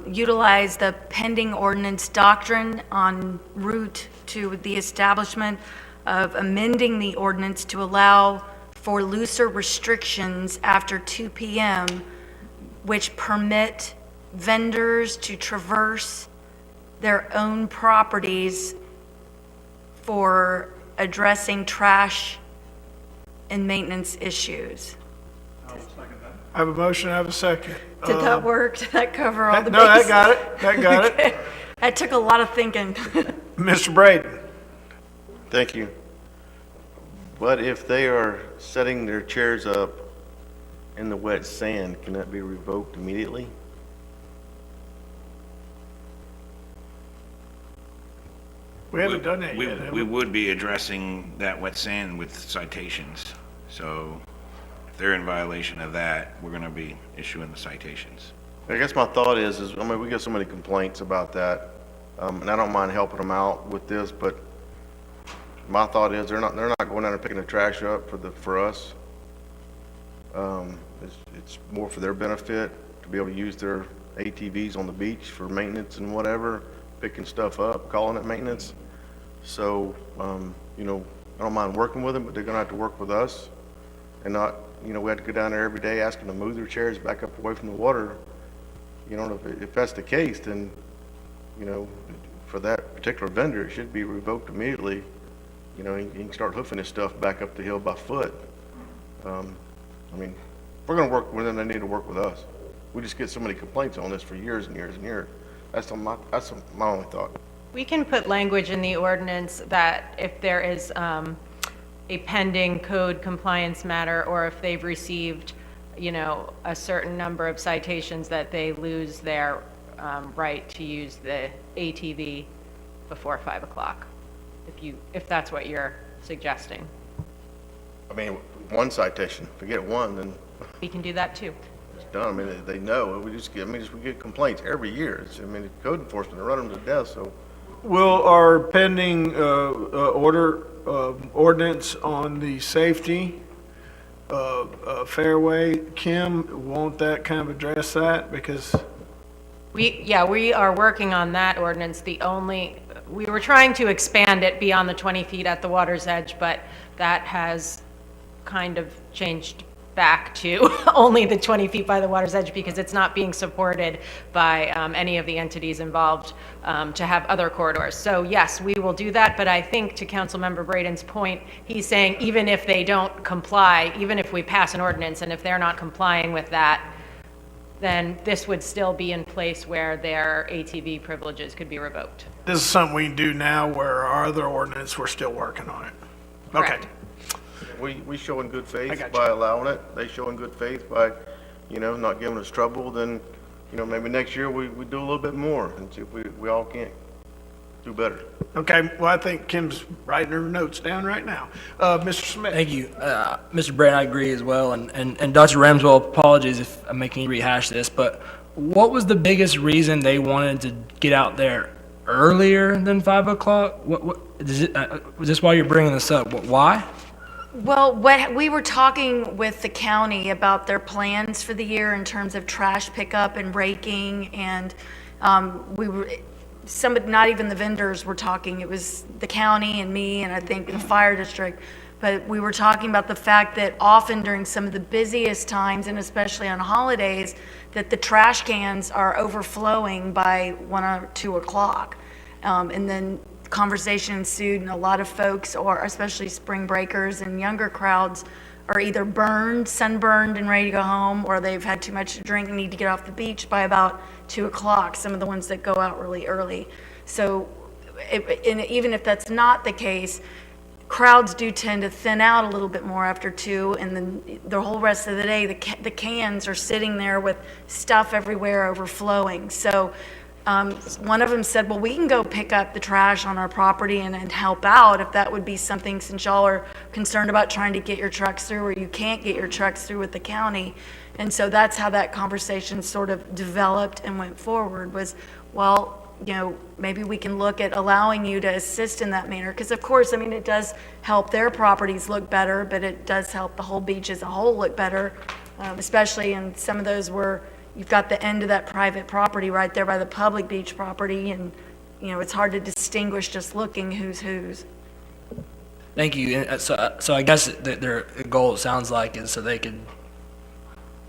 utilize the pending ordinance doctrine en route to the establishment of amending the ordinance to allow for looser restrictions after 2 p.m., which permit vendors to traverse their own properties for addressing trash and maintenance issues. I have a motion, I have a second. Did that work? Did that cover all the No, that bases? got it, that got it. Okay. That took a lot of thinking. Mr. Braden? Thank you. But if they are setting their chairs up in the wet sand, can that be revoked immediately? We haven't done that We- yet, have We we? would be addressing that wet sand with citations. So if they're in violation of that, we're going to be issuing the citations. I guess my thought is, I mean, we get so many complaints about that, and I don't mind helping them out with this, but my thought is they're not going down and picking the trash up for us. It's more for their benefit to be able to use their ATVs on the beach for maintenance and whatever, picking stuff up, calling it maintenance. So, you know, I don't mind working with them, but they're gonna have to work with us and not, you know, we have to go down there every day asking them to move their chairs back up away from the water. You know, if that's the case, then, you know, for that particular vendor, it should be revoked immediately. You know, he can start hoofing his stuff back up the hill by foot. I mean, if we're gonna work with them, they need to work with us. We just get so many complaints on this for years and years and years. That's my only thought. We can put language in the ordinance that if there is a pending code compliance matter, or if they've received, you know, a certain number of citations, that they lose their right to use the ATV before 5 o'clock, if that's what you're suggesting. I mean, one citation, if we get one, then We can do that too. it's done. I mean, they know. We get complaints every year. I mean, code enforcement, they run them to death, so. Will our pending ordinance on the safety fairway, Kim, won't that kind of address that? Because We are working on that ordinance. We were trying to expand it beyond the 20 feet at the water's edge, but that has kind of changed back to only the 20 feet by the water's edge, because it's not being supported by any of the entities involved to have other corridors. So yes, we will do that, but I think to Councilmember Braden's point, he's saying even if they don't comply, even if we pass an ordinance and if they're not complying with that, then this would still be in place where their ATV privileges could be revoked. this is something we can do now where our other ordinance, we're still working on it. Okay. Correct. We show in good I faith got by allowing it. They show in good faith by, you know, not giving us trouble. Then, you know, maybe next year we do a little bit more and see if we all can't do better. Okay, well, I think Kim's writing her notes down right now. Mr. Smith? Thank you. Mr. Brand, I agree as well. And Dr. Ramswell, apologies if I'm making you rehash this, but what was the biggest reason they wanted to get out there earlier than 5 o'clock? Was this why you're bringing this up? Why? Well, we were talking with the county about their plans for the year in terms of trash pickup and raking, and not even the vendors were talking. It was the county and me, and I think the fire district. But we were talking about the fact that often during some of the busiest times, and especially on holidays, that the trash cans are overflowing by 1 or 2 o'clock. And then conversation ensued, and a lot of folks, or especially spring breakers and younger crowds, are either sunburned and ready to go home, or they've had too much to drink and need to get off the beach by about 2 o'clock, some of the ones that go out really early. So and even if that's not the case, crowds do tend to thin out a little bit more after 2, and then the whole rest of the day, the cans are sitting there with stuff everywhere overflowing. So one of them said, well, we can go pick up the trash on our property and help out if that would be something, since y'all are concerned about trying to get your trucks through, or you can't get your trucks through with the county. And so that's how that conversation sort of developed and went forward, was, well, you know, maybe we can look at allowing you to assist in that manner. Because of course, I mean, it does help their properties look better, but it does help the whole beach as a whole look better especially in some of those where you've got the end of that private property right there by the public beach property, and, it's hard to distinguish just looking who's whose. Thank you. And so I guess their goal, it sounds like, is so they can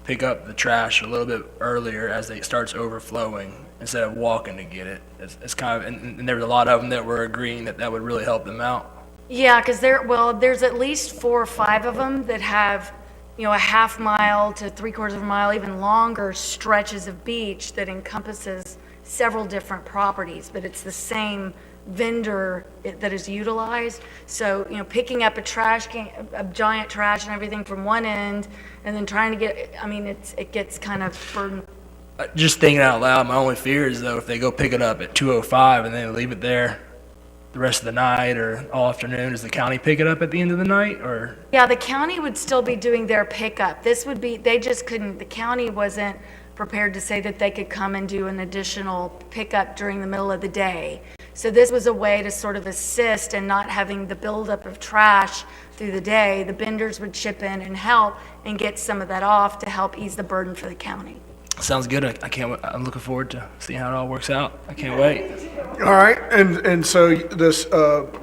pick up the trash a little bit earlier as it starts overflowing instead of walking to get it. It's kind of, and there was a lot of them that were agreeing that would really help them out. Yeah, because there's at least 4 or 5 of them that have, a half mile to 3/4 of a mile, even longer stretches of beach that encompasses several different properties, but it's the same vendor that is utilized. So, picking up a trash can, a giant trash and everything from one end, and then trying to get, it gets kind of burden. Just thinking out loud, my only fear is, though, if they go pick it up at 2:05 and then leave it there the rest of the night or all afternoon, does the county pick it up at the end of the night, or? Yeah, the county would still be doing their pickup. This would be, they just couldn't, the county wasn't prepared to say that they could come and do an additional pickup during the middle of the day. So this was a way to sort of assist and not having the buildup of trash through the day. The vendors would chip in and help and get some of that off to help ease the burden for the county. Sounds good. I can't wait. I'm looking forward to seeing how it all works out. I can't wait. All right, and so this,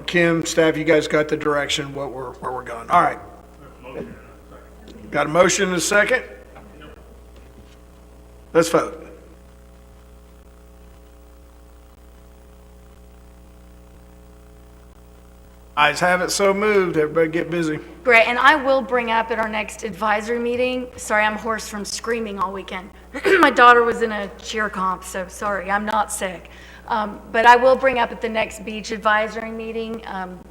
Kim, staff, you guys got the direction where we're going. All right. Got a motion and a second? Let's vote. Ayes have it, so moved. Everybody get busy. Great, and I will bring up at our next advisory meeting, sorry, I'm hoarse from screaming all weekend. My daughter was in a cheer comp, so sorry, I'm not sick. But I will bring up at the next beach advisory meeting,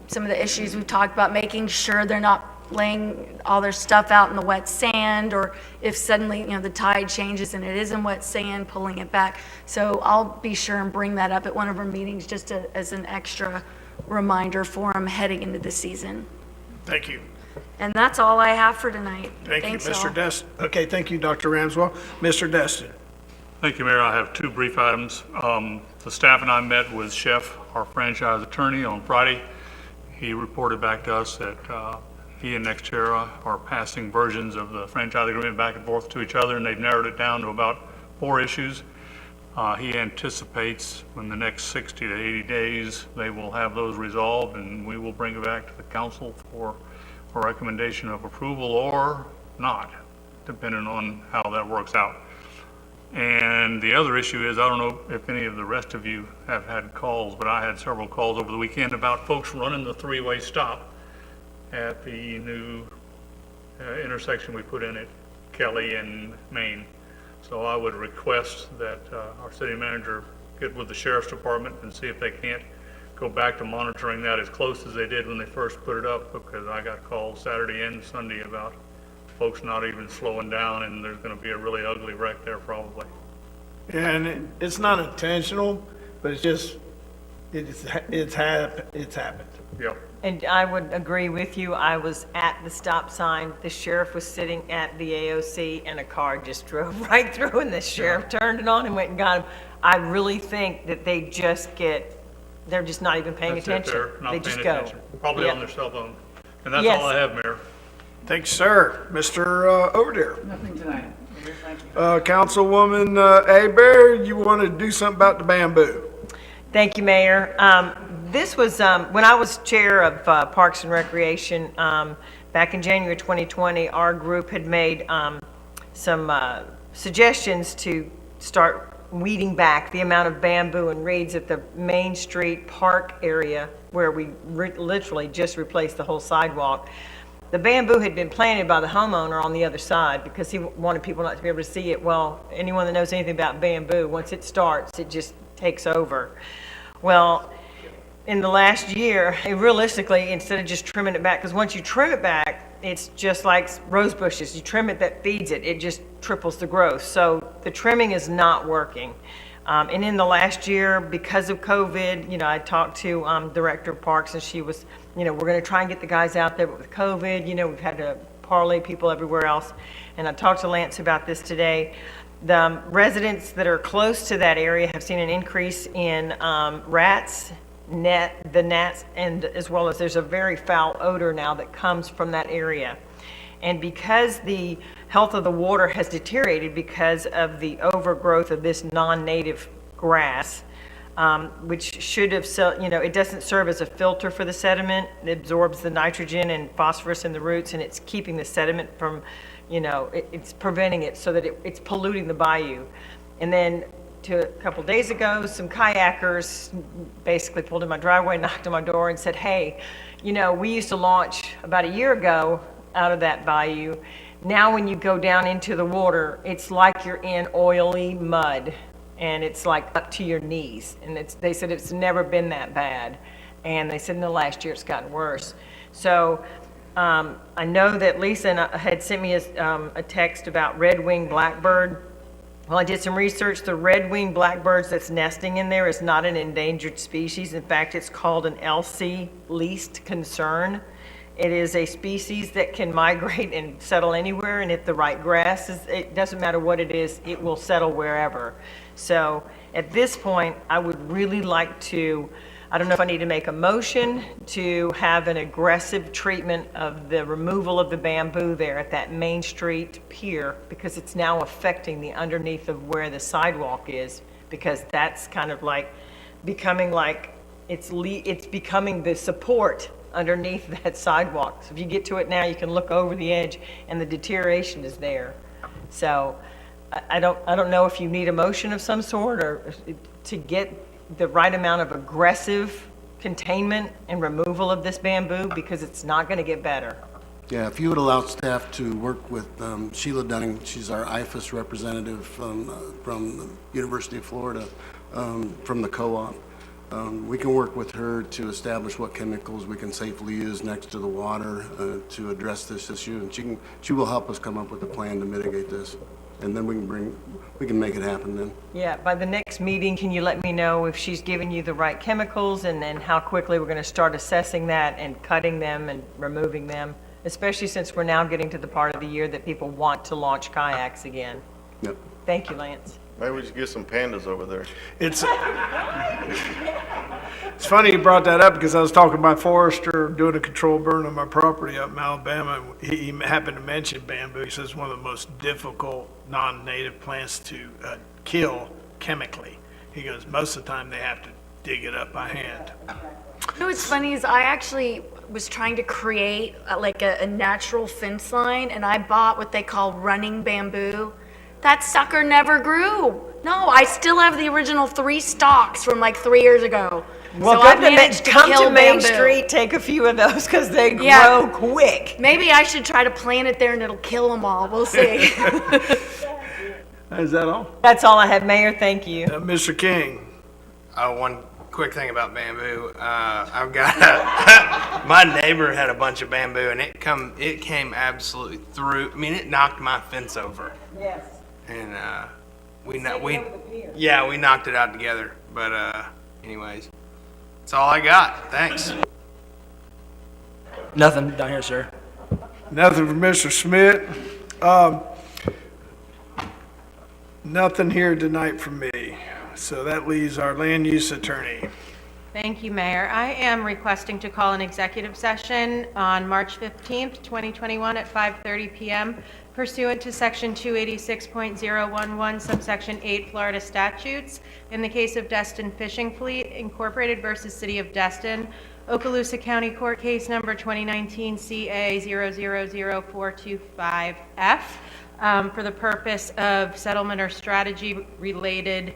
some of the issues we've talked about, making sure they're not laying all their stuff out in the wet sand, or if suddenly, the tide changes and it is in wet sand, pulling it back. So I'll be sure and bring that up at one of our meetings, just as an extra reminder for them heading into the season. Thank you. And that's all I have for tonight. Thank you, Thanks, Mr. all. Destin. Okay, thank you, Dr. Ramswell. Mr. Destin. Thank you, Mayor. I have 2 brief items. The staff and I met with Chef, our franchise attorney, on Friday. He reported back to us that he and Nextera are passing versions of the franchise agreement back and forth to each other, and they've narrowed it down to about 4 issues. He anticipates in the next 60 to 80 days, they will have those resolved, and we will bring it back to the council for a recommendation of approval or not, depending on how that works out. And the other issue is, I don't know if any of the rest of you have had calls, but I had several calls over the weekend about folks running the 3-way stop at the new intersection we put in at Kelly and Main. So I would request that our city manager get with the sheriff's department and see if they can't go back to monitoring that as close as they did when they first put it up, because I got calls Saturday and Sunday about folks not even slowing down, and there's going to be a really ugly wreck there probably. Yeah, and it's not intentional, but it's just, it's happened. Yep. And I would agree with you. I was at the stop sign. The sheriff was sitting at the AOC, and a car just drove right through, and the sheriff turned it on and went and got him. I really think that they just they're just not even paying That's it, attention. they're not They paying just go. attention. Probably Yeah. on their cell phone. And that's Yes. all I have, Mayor. Thanks, sir. Mr. Overdeer. Nothing tonight. Thank you. Councilwoman Abear, you want to do something about the bamboo? Thank you, Mayor. This was, when I was chair of Parks and Recreation, back in January 2020, our group had made some suggestions to start weeding back the amount of bamboo and reeds at the Main Street Park area where we literally just replaced the whole sidewalk. The bamboo had been planted by the homeowner on the other side because he wanted people not to be able to see it. Well, anyone that knows anything about bamboo, once it starts, it just takes over. Well, in the last year, realistically, instead of just trimming it back, because once you trim it back, it's just like rose bushes. You trim it, that feeds it. It just triples the growth. So the trimming is not working. And in the last year, because of COVID, I talked to Director of Parks, and she was, we're going to try and get the guys out there, but with COVID, we've had to parlay people everywhere else. And I talked to Lance about this today. The residents that are close to that area have seen an increase in rats, gnats, and as well as there's a very foul odor now that comes from that area. And because the health of the water has deteriorated because of the overgrowth of this non-native grass, which should have, it doesn't serve as a filter for the sediment. It absorbs the nitrogen and phosphorus in the roots, and it's keeping the sediment from, it's preventing it so that it's polluting the bayou. And then a couple days ago, some kayakers basically pulled in my driveway, knocked on my door and said, hey, we used to launch about a year ago out of that bayou. Now when you go down into the water, it's like you're in oily mud, and it's like up to your knees. And they said it's never been that bad. And they said in the last year it's gotten worse. So I know that Lisa had sent me a text about red-winged blackbird. Well, I did some research. The red-winged blackbirds that's nesting in there is not an endangered species. In fact, it's called an LC, least concern. It is a species that can migrate and settle anywhere, and if the right grass is, it doesn't matter what it is, it will settle wherever. So at this point, I would really like to, I don't know if I need to make a motion to have an aggressive treatment of the removal of the bamboo there at that Main Street pier, because it's now affecting the underneath of where the sidewalk is, because that's kind of like becoming like, it's becoming the support underneath that sidewalk. So if you get to it now, you can look over the edge and the deterioration is there. So I don't know if you need a motion of some sort or to get the right amount of aggressive containment and removal of this bamboo, because it's not going to get better. Yeah, if you would allow staff to work with Sheila Dunning, she's our IFAS representative from the University of Florida, from the co-op. We can work with her to establish what chemicals we can safely use next to the water to address this issue, and she will help us come up with a plan to mitigate this, and then we can make it happen then. Yeah, by the next meeting, can you let me know if she's giving you the right chemicals, and then how quickly we're going to start assessing that and cutting them and removing them, especially since we're now getting to the part of the year that people want to launch kayaks again. Yep. Thank you, Lance. Maybe we should get some pandas over there. It's funny you brought that up, because I was talking to my forester doing a control burn on my property up in Alabama. And he happened to mention bamboo. He says one of the most difficult non-native plants to kill chemically. He goes, most of the time they have to dig it up by hand. You know what's funny is I actually was trying to create like a natural fence line, and I bought what they call running bamboo. That sucker never grew. No, I still have the original 3 stalks from like 3 years ago. Well, so I managed to come kill to Main bamboo. Street, take a few of those, because they grow quick. Maybe I should try to plant it there and it'll kill them all. We'll see. Is that all? That's all I have, Mayor. Thank you. Mr. King. One quick thing about bamboo. I've got my neighbor had a bunch of bamboo, and it came absolutely through. I mean, it knocked my fence over. Yes. And we knocked it out together. But anyways, that's all I got. Thanks. Nothing down here, sir. Nothing from Mr. Schmidt. Nothing here tonight from me. So that leaves our land use attorney. Thank you, Mayor. I am requesting to call an executive session on March 15th, 2021 at 5:30 PM pursuant to Section 286.011, subsection 8 Florida statutes in the case of Destin Fishing Fleet Incorporated versus City of Destin, Okaloosa County Court Case Number 2019 CA 000425F, for the purpose of settlement or strategy related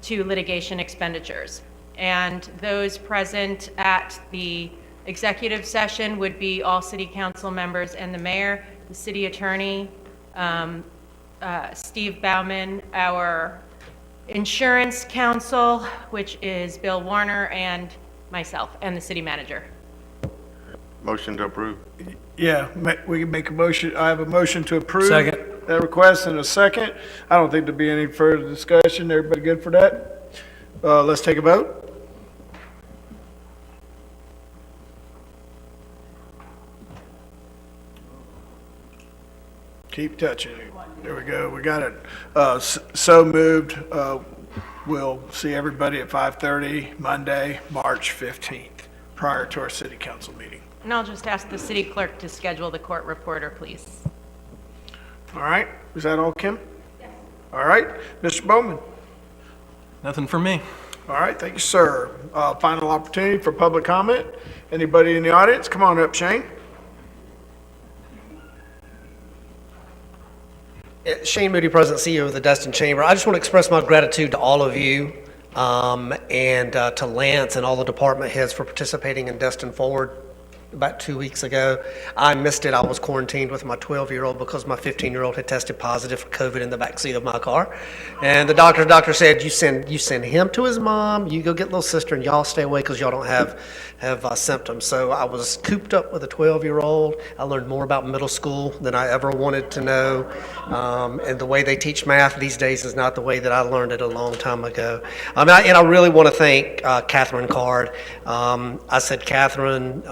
to litigation expenditures. And those present at the executive session would be all city council members and the mayor, the city attorney, Steve Bauman, our insurance counsel, which is Bill Warner, and myself, and the city manager. Motion to approve. Yeah, we can make a motion. I have a motion to approve. Second. That request in a second. I don't think there'll be any further discussion. Everybody good for that? Let's take a vote. Keep touching it. There we go. We got it. So moved. We'll see everybody at 5:30 Monday, March 15th. prior to our city council meeting. And I'll just ask the city clerk to schedule the court reporter, please. All right, is that all, Kim? Yes. All right, Mr. Bowman? Nothing from me. All right, thank you, sir. Final opportunity for public comment. Anybody in the audience? Come on up, Shane. Shane Moody, President and CEO of the Destin Chamber. I just want to express my gratitude to all of you and to Lance and all the department heads for participating in Destin Forward about 2 weeks ago. I missed it. I was quarantined with my 12-year-old because my 15-year-old had tested positive for COVID in the backseat of my car. And the doctor said, you send him to his mom, you go get little sister, and y'all stay away because y'all don't have symptoms. So I was cooped up with a 12-year-old. I learned more about middle school than I ever wanted to know. And the way they teach math these days is not the way that I learned it a long time ago. And I really want to thank Catherine Card. I said, Catherine,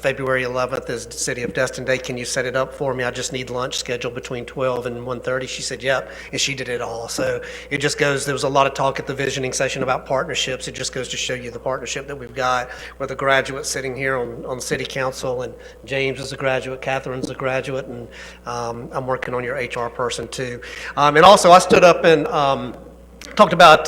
February 11th is the City of Destin Day. Can you set it up for me? I just need lunch scheduled between 12 and 1:30. She said, yep, and she did it all. So it just goes, there was a lot of talk at the visioning session about partnerships. It just goes to show you the partnership that we've got with the graduates sitting here on City Council, and James is a graduate, Catherine's a graduate, and I'm working on your HR person too. And also I stood up and talked about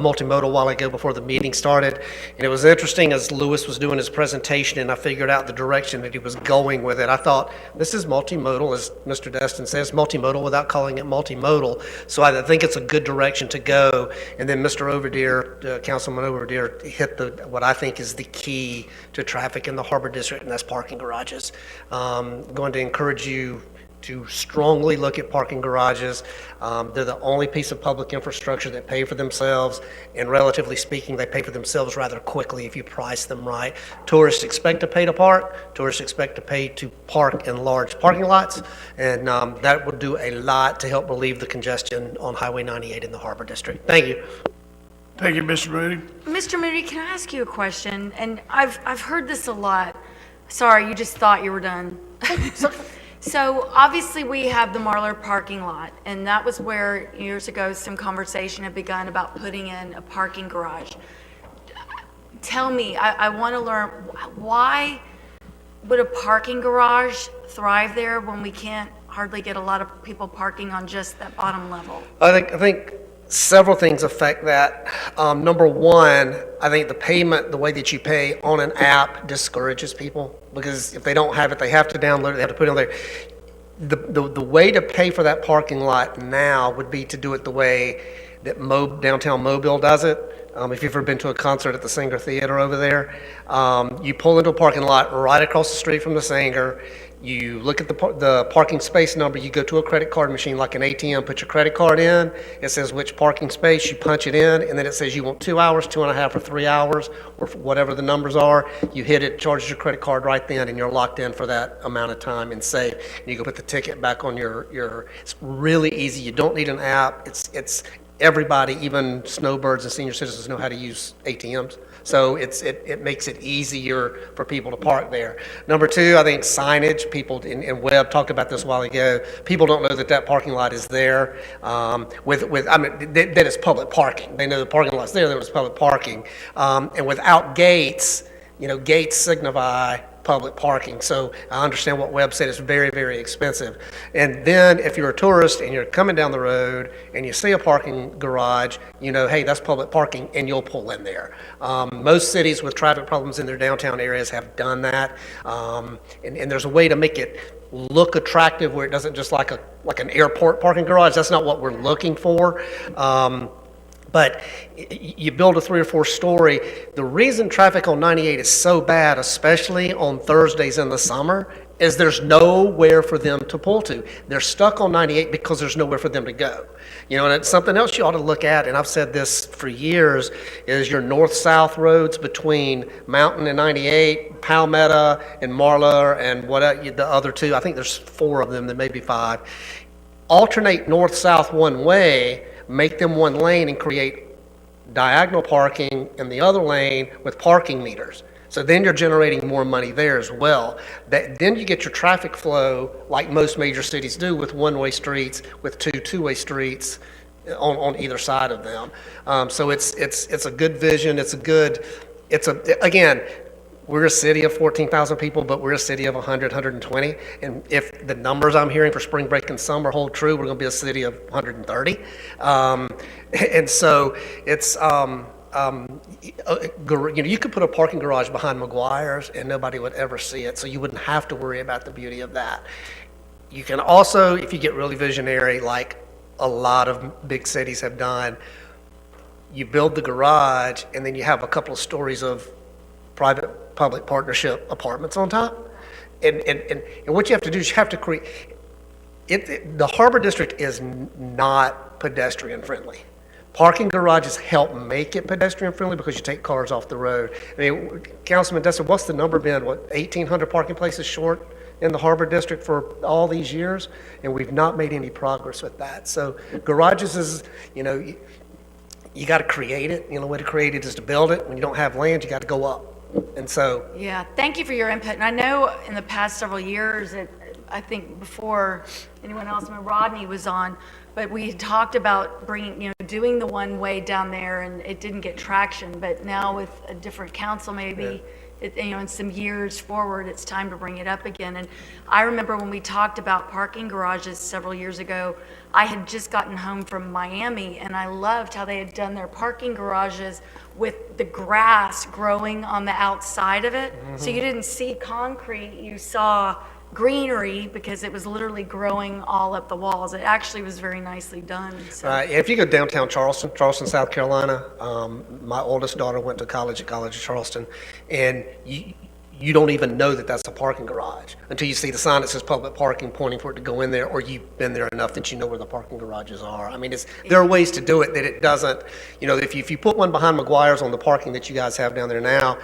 multimodal a while ago before the meeting started, and it was interesting as Lewis was doing his presentation and I figured out the direction that he was going with it. I thought, this is multimodal, as Mr. Destin says, multimodal without calling it multimodal. So I think it's a good direction to go. And then Mr. Overdeer, Councilman Overdeer, hit what I think is the key to traffic in the Harbor District, and that's parking garages. Going to encourage you to strongly look at parking garages. They're the only piece of public infrastructure that pay for themselves, and relatively speaking, they pay for themselves rather quickly if you price them right. Tourists expect to pay to park. Tourists expect to pay to park in large parking lots, and that will do a lot to help relieve the congestion on Highway 98 in the Harbor District. Thank you. Thank you, Mr. Moody. Mr. Moody, can I ask you a question? And I've heard this a lot. Sorry, you just thought you were done. So obviously we have the Marlar parking lot, and that was where years ago some conversation had begun about putting in a parking garage. Tell me, I want to learn, why would a parking garage thrive there when we can't hardly get a lot of people parking on just that bottom level? I think several things affect that. Number one, I think the payment, the way that you pay on an app discourages people, because if they don't have it, they have to download it, they have to put it on there. The way to pay for that parking lot now would be to do it the way that downtown Mobile does it. If you've ever been to a concert at the Singer Theater over there, you pull into a parking lot right across the street from the Singer. You look at the parking space number, you go to a credit card machine like an ATM, put your credit card in, it says which parking space, you punch it in, and then it says you want 2 hours, 2.5, or 3 hours, or whatever the numbers are. You hit it, charges your credit card right then, and you're locked in for that amount of time and safe. And you go put the ticket back on it's really easy. You don't need an app. It's everybody, even snowbirds and senior citizens, know how to use ATMs. So it makes it easier for people to park there. Number two, I think signage. People, and Webb talked about this a while ago, people don't know that parking lot is there that it's public parking. They know the parking lot's there, that it's public parking. And without gates, gates signify public parking. So I understand what Webb said, it's very, very expensive. And then if you're a tourist and you're coming down the road and you see a parking garage, hey, that's public parking, and you'll pull in there. Most cities with traffic problems in their downtown areas have done that. And there's a way to make it look attractive where it doesn't just like an airport parking garage. That's not what we're looking for. But you build a 3 or 4 story. The reason traffic on 98 is so bad, especially on Thursdays in the summer, is there's nowhere for them to pull to. They're stuck on 98 because there's nowhere for them to go. And it's something else you ought to look at, and I've said this for years, is your north-south roads between Mountain and 98, Palmetto and Marlar and the other two. I think there's 4 of them, there may be 5. Alternate north-south one way, make them one lane, and create diagonal parking in the other lane with parking meters. So then you're generating more money there as well. Then you get your traffic flow like most major cities do, with one-way streets, with two-way streets on either side of them. So it's a good vision. Again, we're a city of 14,000 people, but we're a city of 100, 120. And if the numbers I'm hearing for spring break and summer hold true, we're going to be a city of 130. And so it's, you could put a parking garage behind McGuire's and nobody would ever see it, so you wouldn't have to worry about the beauty of that. You can also, if you get really visionary, like a lot of big cities have done, you build the garage and then you have a couple of stories of private-public partnership apartments on top. And what you have to do is you have to create, the Harbor District is not pedestrian-friendly. Parking garages help make it pedestrian-friendly because you take cars off the road. I mean, Councilman Destin, what's the number been? What, 1,800 parking places short in the Harbor District for all these years? And we've not made any progress with that. So garages is, you got to create it. The only way to create it is to build it. When you don't have land, you got to go up. And so, Yeah, thank you for your input. And I know in the past several years, I think before anyone else, when Rodney was on, but we had talked about bringing, doing the one way down there, and it didn't get traction. But now with a different council, maybe, in some years forward, it's time to bring it up again. And I remember when we talked about parking garages several years ago, I had just gotten home from Miami, and I loved how they had done their parking garages with the grass growing on the outside of it. So you didn't see concrete, you saw greenery because it was literally growing all up the walls. It actually was very nicely done. So. if you go downtown Charleston, South Carolina, my oldest daughter went to college at College of Charleston, and you don't even know that that's a parking garage until you see the sign that says public parking pointing for it to go in there, or you've been there enough that you know where the parking garages are. I mean, there are ways to do it that it doesn't, if you put one behind McGuire's on the parking that you guys have down there now,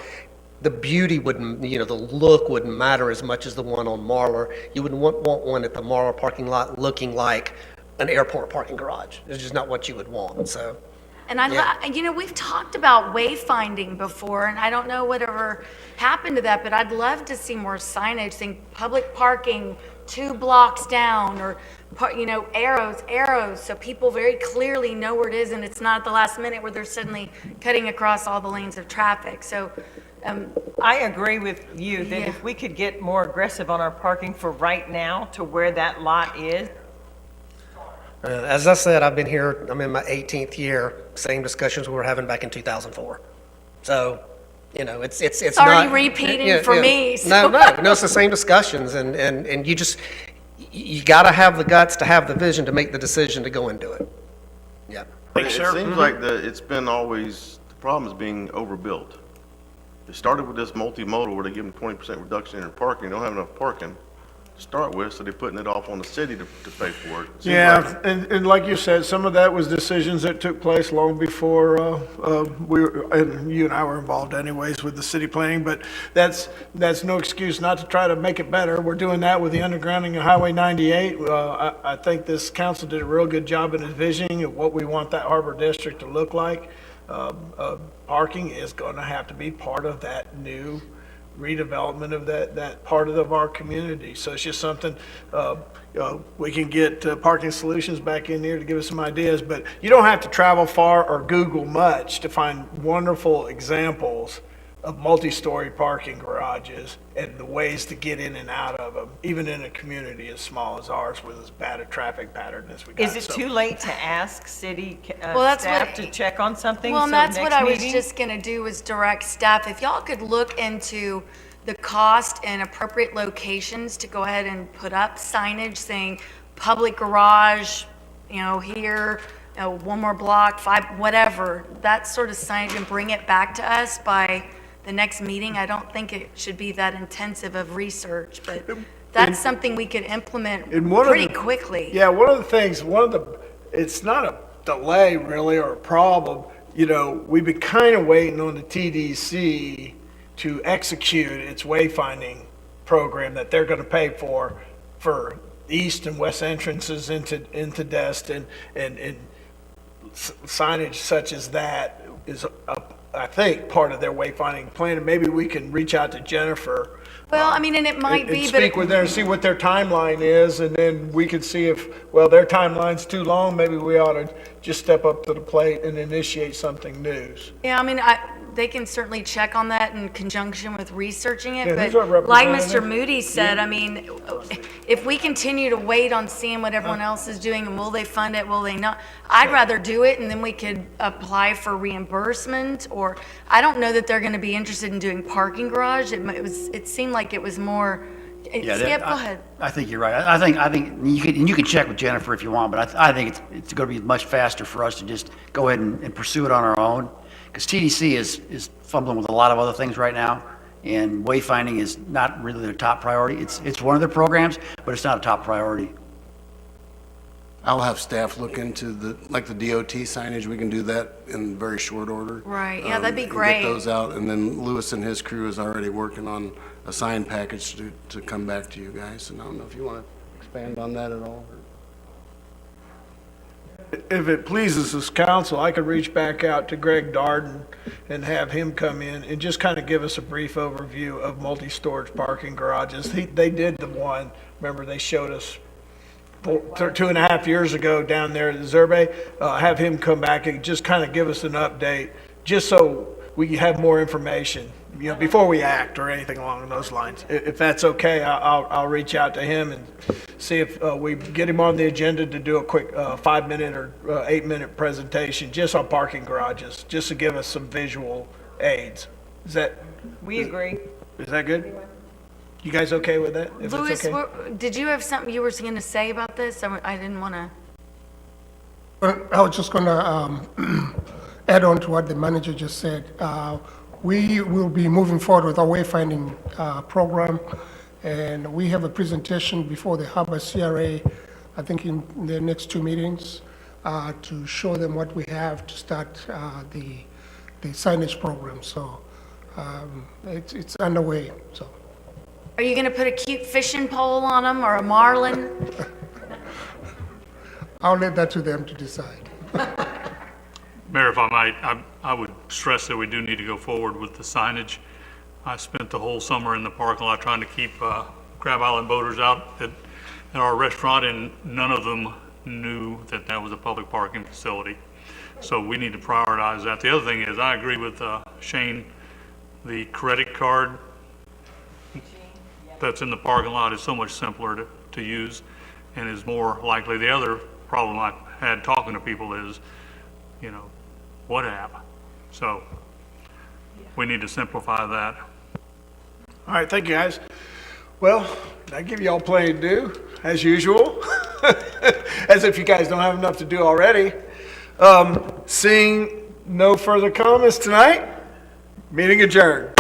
the beauty wouldn't, the look wouldn't matter as much as the one on Marler. You wouldn't want one at the Marler parking lot looking like an airport parking garage. It's just not what you would want, so. And we've talked about wayfinding before, and I don't know whatever happened to that, but I'd love to see more signage saying public parking 2 blocks down, or, arrows, so people very clearly know where it is, and it's not at the last minute where they're suddenly cutting across all the lanes of traffic. So, I agree with you that if we could get more aggressive on our parking for right now to where that lot is. As I said, I've been here, I'm in my 18th year, same discussions we were having back in 2004. So, it's already not, repeating for me. So. No, it's the same discussions, and you got to have the guts to have the vision to make the decision to go and do it. Yeah. It seems like it's been always, the problem is being overbuilt. It started with this multimodal where they give them 20% reduction in their parking. They don't have enough parking to start with, so they're putting it off on the city to pay for it. Seems Yeah, like- and like you said, some of that was decisions that took place long before and you and I were involved anyways with the city planning, but that's no excuse not to try to make it better. We're doing that with the undergrounding of Highway 98. I think this council did a real good job in envisioning of what we want that Harbor District to look like. Parking is going to have to be part of that new redevelopment of that part of our community. So it's just something, we can get Parking Solutions back in there to give us some ideas, but you don't have to travel far or Google much to find wonderful examples of multi-story parking garages and the ways to get in and out of them, even in a community as small as ours with as bad a traffic pattern as we got. Is it too late to ask city that's staff to check on something? Well, and so that's what next I was meeting? just going to do, was direct staff. If y'all could look into the cost and appropriate locations to go ahead and put up signage saying public garage, here, 1 more block, 5, whatever, that sort of signage, and bring it back to us by the next meeting. I don't think it should be that intensive of research, but that's something we could implement pretty quickly. Yeah, one of the things, it's not a delay really or a problem. We've been kind of waiting on the TDC to execute its wayfinding program that they're going to pay for east and west entrances into Destin, and signage such as that is I think part of their wayfinding plan, and maybe we can reach out to Jennifer. Well, and it might be, but speak with them and see what their timeline is, and then we could see if, their timeline's too long, maybe we ought to just step up to the plate and initiate something new. Yeah, they can certainly check on that in conjunction with researching it. Yeah, who's our But like representative? Mr. Moody said, I mean, if we continue to wait on seeing what everyone else is doing, and will they fund it, will they not? I'd rather do it, and then we could apply for reimbursement, or, I don't know that they're gonna be interested in doing parking garage. It seemed like it was more, Yeah, Skip, go ahead. I think you're right. I think you can check with Jennifer if you want, but I think it's going to be much faster for us to just go ahead and pursue it on our own. Because TDC is fumbling with a lot of other things right now, and wayfinding is not really their top priority. It's one of their programs, but it's not a top priority. I'll have staff look into the DOT signage. We can do that in very short order. Right, yeah, that'd be And great. get those out, and then Lewis and his crew is already working on a sign package to come back to you guys. And I don't know if you want to expand on that at all? If it pleases this council, I could reach back out to Greg Darden and have him come in and just kind of give us a brief overview of multi-storage parking garages. They did the one, remember they showed us 2.5 years ago down there at the Zerbe. Have him come back and just kind of give us an update, just so we have more information, before we act or anything along those lines. If that's okay, I'll reach out to him and see if we get him on the agenda to do a quick 5-minute or 8-minute presentation just on parking garages, just to give us some visual aids. We agree. Is that good? You guys okay with that? If it's Louis, okay? did you have something you were going to say about this? I didn't want to. I was just going to add on to what the manager just said. We will be moving forward with our wayfinding program, and we have a presentation before the Harbor CRA, I think in the next 2 meetings, to show them what we have to start the signage program. So it's underway. So. Are you going to put a cute fishing pole on them or a marlin? I'll leave that to them to decide. Mayor, if I might, I would stress that we do need to go forward with the signage. I spent the whole summer in the parking lot trying to keep Crab Island boaters out at our restaurant, and none of them knew that that was a public parking facility. So we need to prioritize that. The other thing is, I agree with Shane, the credit card that's in the parking lot is so much simpler to use and is more likely. The other problem I've had talking to people is, what app? So we need to simplify that. All right, thank you, guys. Well, I give you all plenty to do, as usual, as if you guys don't have enough to do already. Seeing no further comments tonight, meeting adjourned.